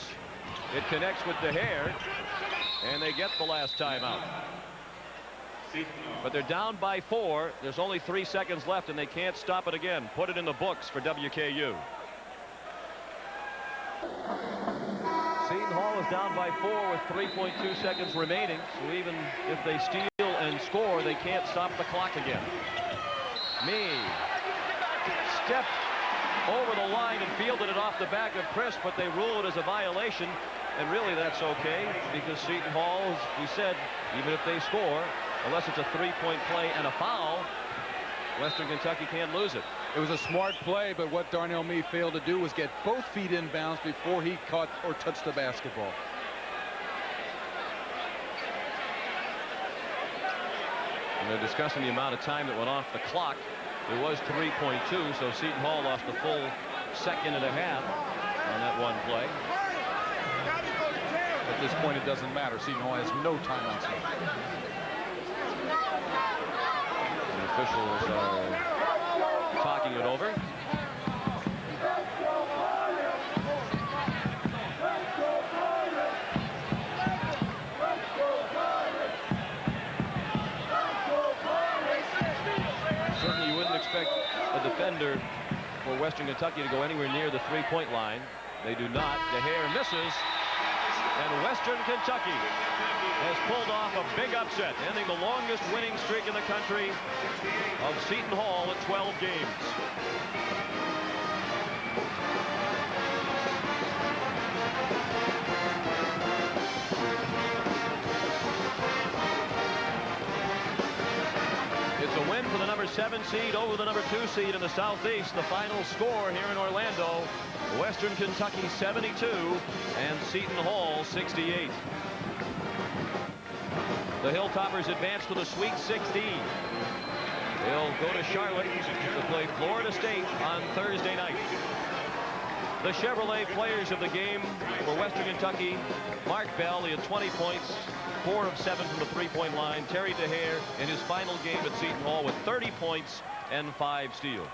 It connects with DeHare, and they get the last timeout. But they're down by 4. There's only 3 seconds left, and they can't stop it again. Put it in the books for WKU. Seton Hall is down by 4 with 3.2 seconds remaining. So even if they steal and score, they can't stop the clock again. Stepped over the line and fielded it off the back of Chris, but they rule it as a violation. And really that's okay, because Seton Hall, as we said, even if they score, unless it's a 3-point play and a foul, Western Kentucky can't lose it. It was a smart play, but what Darnell Mee failed to do was get both feet in bounds before he caught or touched the basketball. And they're discussing the amount of time that went off the clock. It was 3.2, so Seton Hall lost a full 1.5 seconds on that one play. At this point, it doesn't matter. Seton Hall has no timeouts left. The officials are talking it over. Certainly you wouldn't expect a defender for Western Kentucky to go anywhere near the 3-point line. They do not. DeHare misses. And Western Kentucky has pulled off a big upset, ending the longest winning streak in the country of Seton Hall at 12 games. It's a win for the number 7 seed over the number 2 seed in the Southeast. The final score here in Orlando, Western Kentucky 72 and Seton Hall 68. The Hilltoppers advance to the Sweet 16. They'll go to Charlotte to play Florida State on Thursday night. The Chevrolet players of the game for Western Kentucky: Mark Bell, he had 20 points, 4 of 7 from the 3-point line. Terry DeHare in his final game at Seton Hall with 30 points and 5 steals.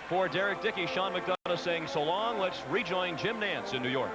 For Derek Dickey, Sean McDonough saying so long. Let's rejoin Jim Nance in New York.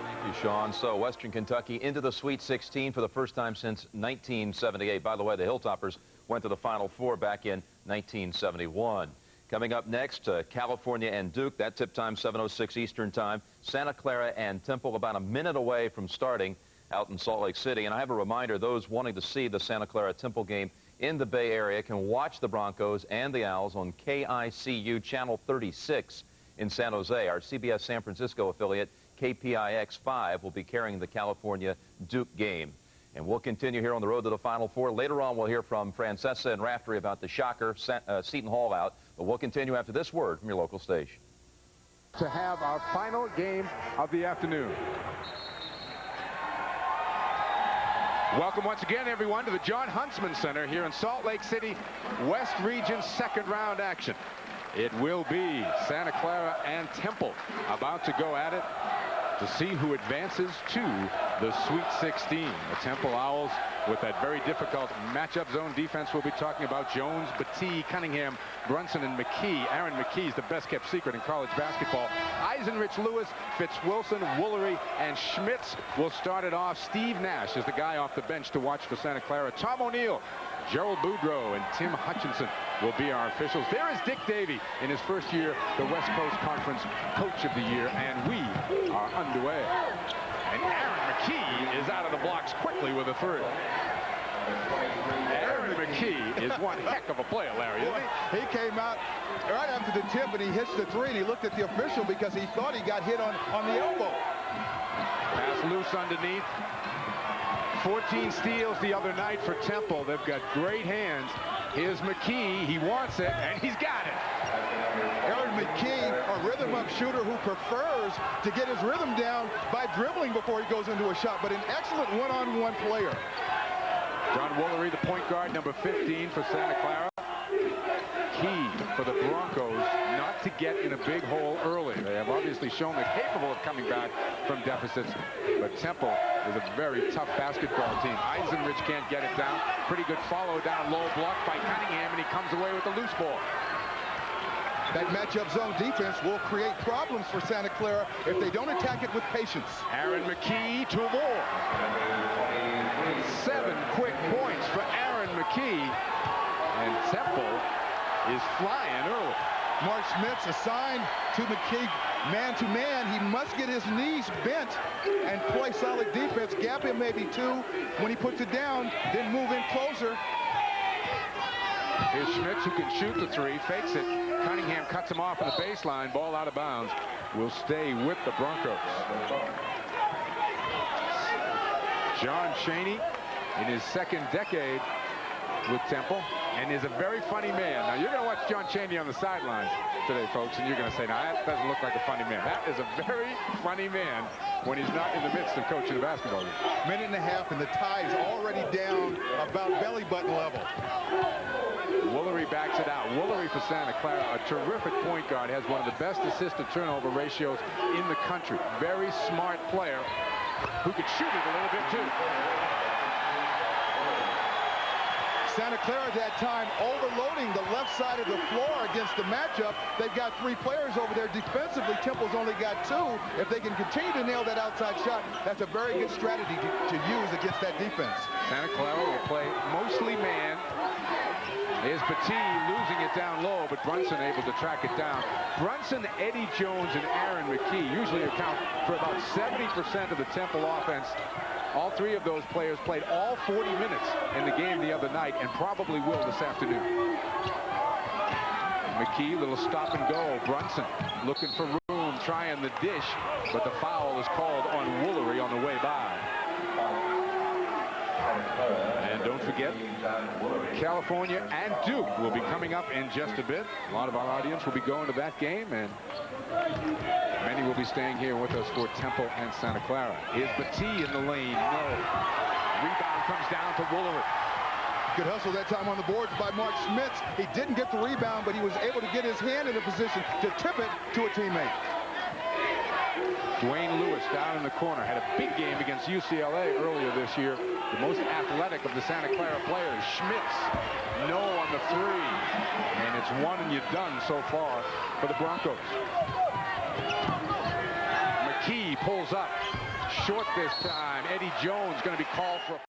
Thank you, Sean. So Western Kentucky into the Sweet 16 for the first time since 1978. By the way, the Hilltoppers went to the Final Four back in 1971. Coming up next, California and Duke. That tip time 7:06 Eastern time. Santa Clara and Temple about a minute away from starting out in Salt Lake City. And I have a reminder, those wanting to see the Santa Clara Temple game in the Bay Area can watch the Broncos and the Owls on KICU Channel 36 in San Jose. Our CBS San Francisco affiliate, KPIX5, will be carrying the California Duke game. And we'll continue here on the road to the Final Four. Later on, we'll hear from Francesa and Raftery about the shocker, Seton Hall out. But we'll continue after this word from your local station. To have our final game of the afternoon. Welcome once again, everyone, to the John Huntsman Center here in Salt Lake City, West Region second round action. It will be Santa Clara and Temple about to go at it to see who advances to the Sweet 16. The Temple Owls with that very difficult matchup zone defense we'll be talking about. Jones, Batee, Cunningham, Brunson, and McKee. Aaron McKee is the best-kept secret in college basketball. Eisenrich, Lewis, Fitzwilson, Woolery, and Schmitz will start it off. Steve Nash is the guy off the bench to watch for Santa Clara. Tom O'Neill, Gerald Boudreau, and Tim Hutchinson will be our officials. There is Dick Davey in his first year, the West Coast Conference Coach of the Year, and we are underway. And Aaron McKee is out of the blocks quickly with a 3. Aaron McKee is one heck of a player, Larry, isn't he? He came out right after the tip and he hits the three, and he looked at the official because he thought he got hit on the elbow. Pass loose underneath. 14 steals the other night for Temple. They've got great hands. Here's McKee. He wants it, and he's got it. Aaron McKee, a rhythm-up shooter who prefers to get his rhythm down by dribbling before he goes into a shot, but an excellent one-on-one player. John Woolery, the point guard, number 15 for Santa Clara. Key for the Broncos not to get in a big hole early. They have obviously shown they're capable of coming back from deficits, but Temple is a very tough basketball team. Eisenrich can't get it down. Pretty good follow down low, blocked by Cunningham, and he comes away with the loose ball. That matchup zone defense will create problems for Santa Clara if they don't attack it with patience. Aaron McKee, 2 more. 7 quick points for Aaron McKee, and Temple is flying early. Mark Schmitz assigned to McKee man-to-man. He must get his knees bent and play solid defense. Gap him maybe 2. When he puts it down, then move in closer. Here's Schmitz, who can shoot the 3, fakes it. Cunningham cuts him off on the baseline. Ball out of bounds. Will stay with the Broncos. John Chaney in his 2nd decade with Temple, and is a very funny man. Now, you're going to watch John Chaney on the sidelines today, folks, and you're going to say, now, that doesn't look like a funny man. That is a very funny man when he's not in the midst of coaching a basketball game. Minute and a half, and the tide's already down about belly button level. Woolery backs it out. Woolery for Santa Clara, a terrific point guard, has one of the best assist-to-turnover ratios in the country. Very smart player who could shoot it a little bit, too. Santa Clara at that time overloading the left side of the floor against the matchup. They've got 3 players over there defensively. Temple's only got 2. If they can continue to nail that outside shot, that's a very good strategy to use against that defense. Santa Clara will play mostly man. Here's Petit losing it down low, but Brunson able to track it down. Brunson, Eddie Jones, and Aaron McKee usually account for about 70% of the Temple offense. All 3 of those players played all 40 minutes in the game the other night, and probably will this afternoon. McKee, little stop and go. Brunson looking for room, trying the dish, but the foul is called on Woolery on the way by. And don't forget, California and Duke will be coming up in just a bit. A lot of our audience will be going to that game, and many will be staying here with us for Temple and Santa Clara. Here's Petit in the lane. No. Rebound comes down to Woolery. Good hustle that time on the boards by Mark Schmitz. He didn't get the rebound, but he was able to get his hand in a position to tip it to a teammate. Dwayne Lewis down in the corner had a big game against UCLA earlier this year. The most athletic of the Santa Clara players. Schmitz, no on the 3. And it's 1 and you're done so far for the Broncos. McKee pulls up. Short this time. Eddie Jones going to be called for a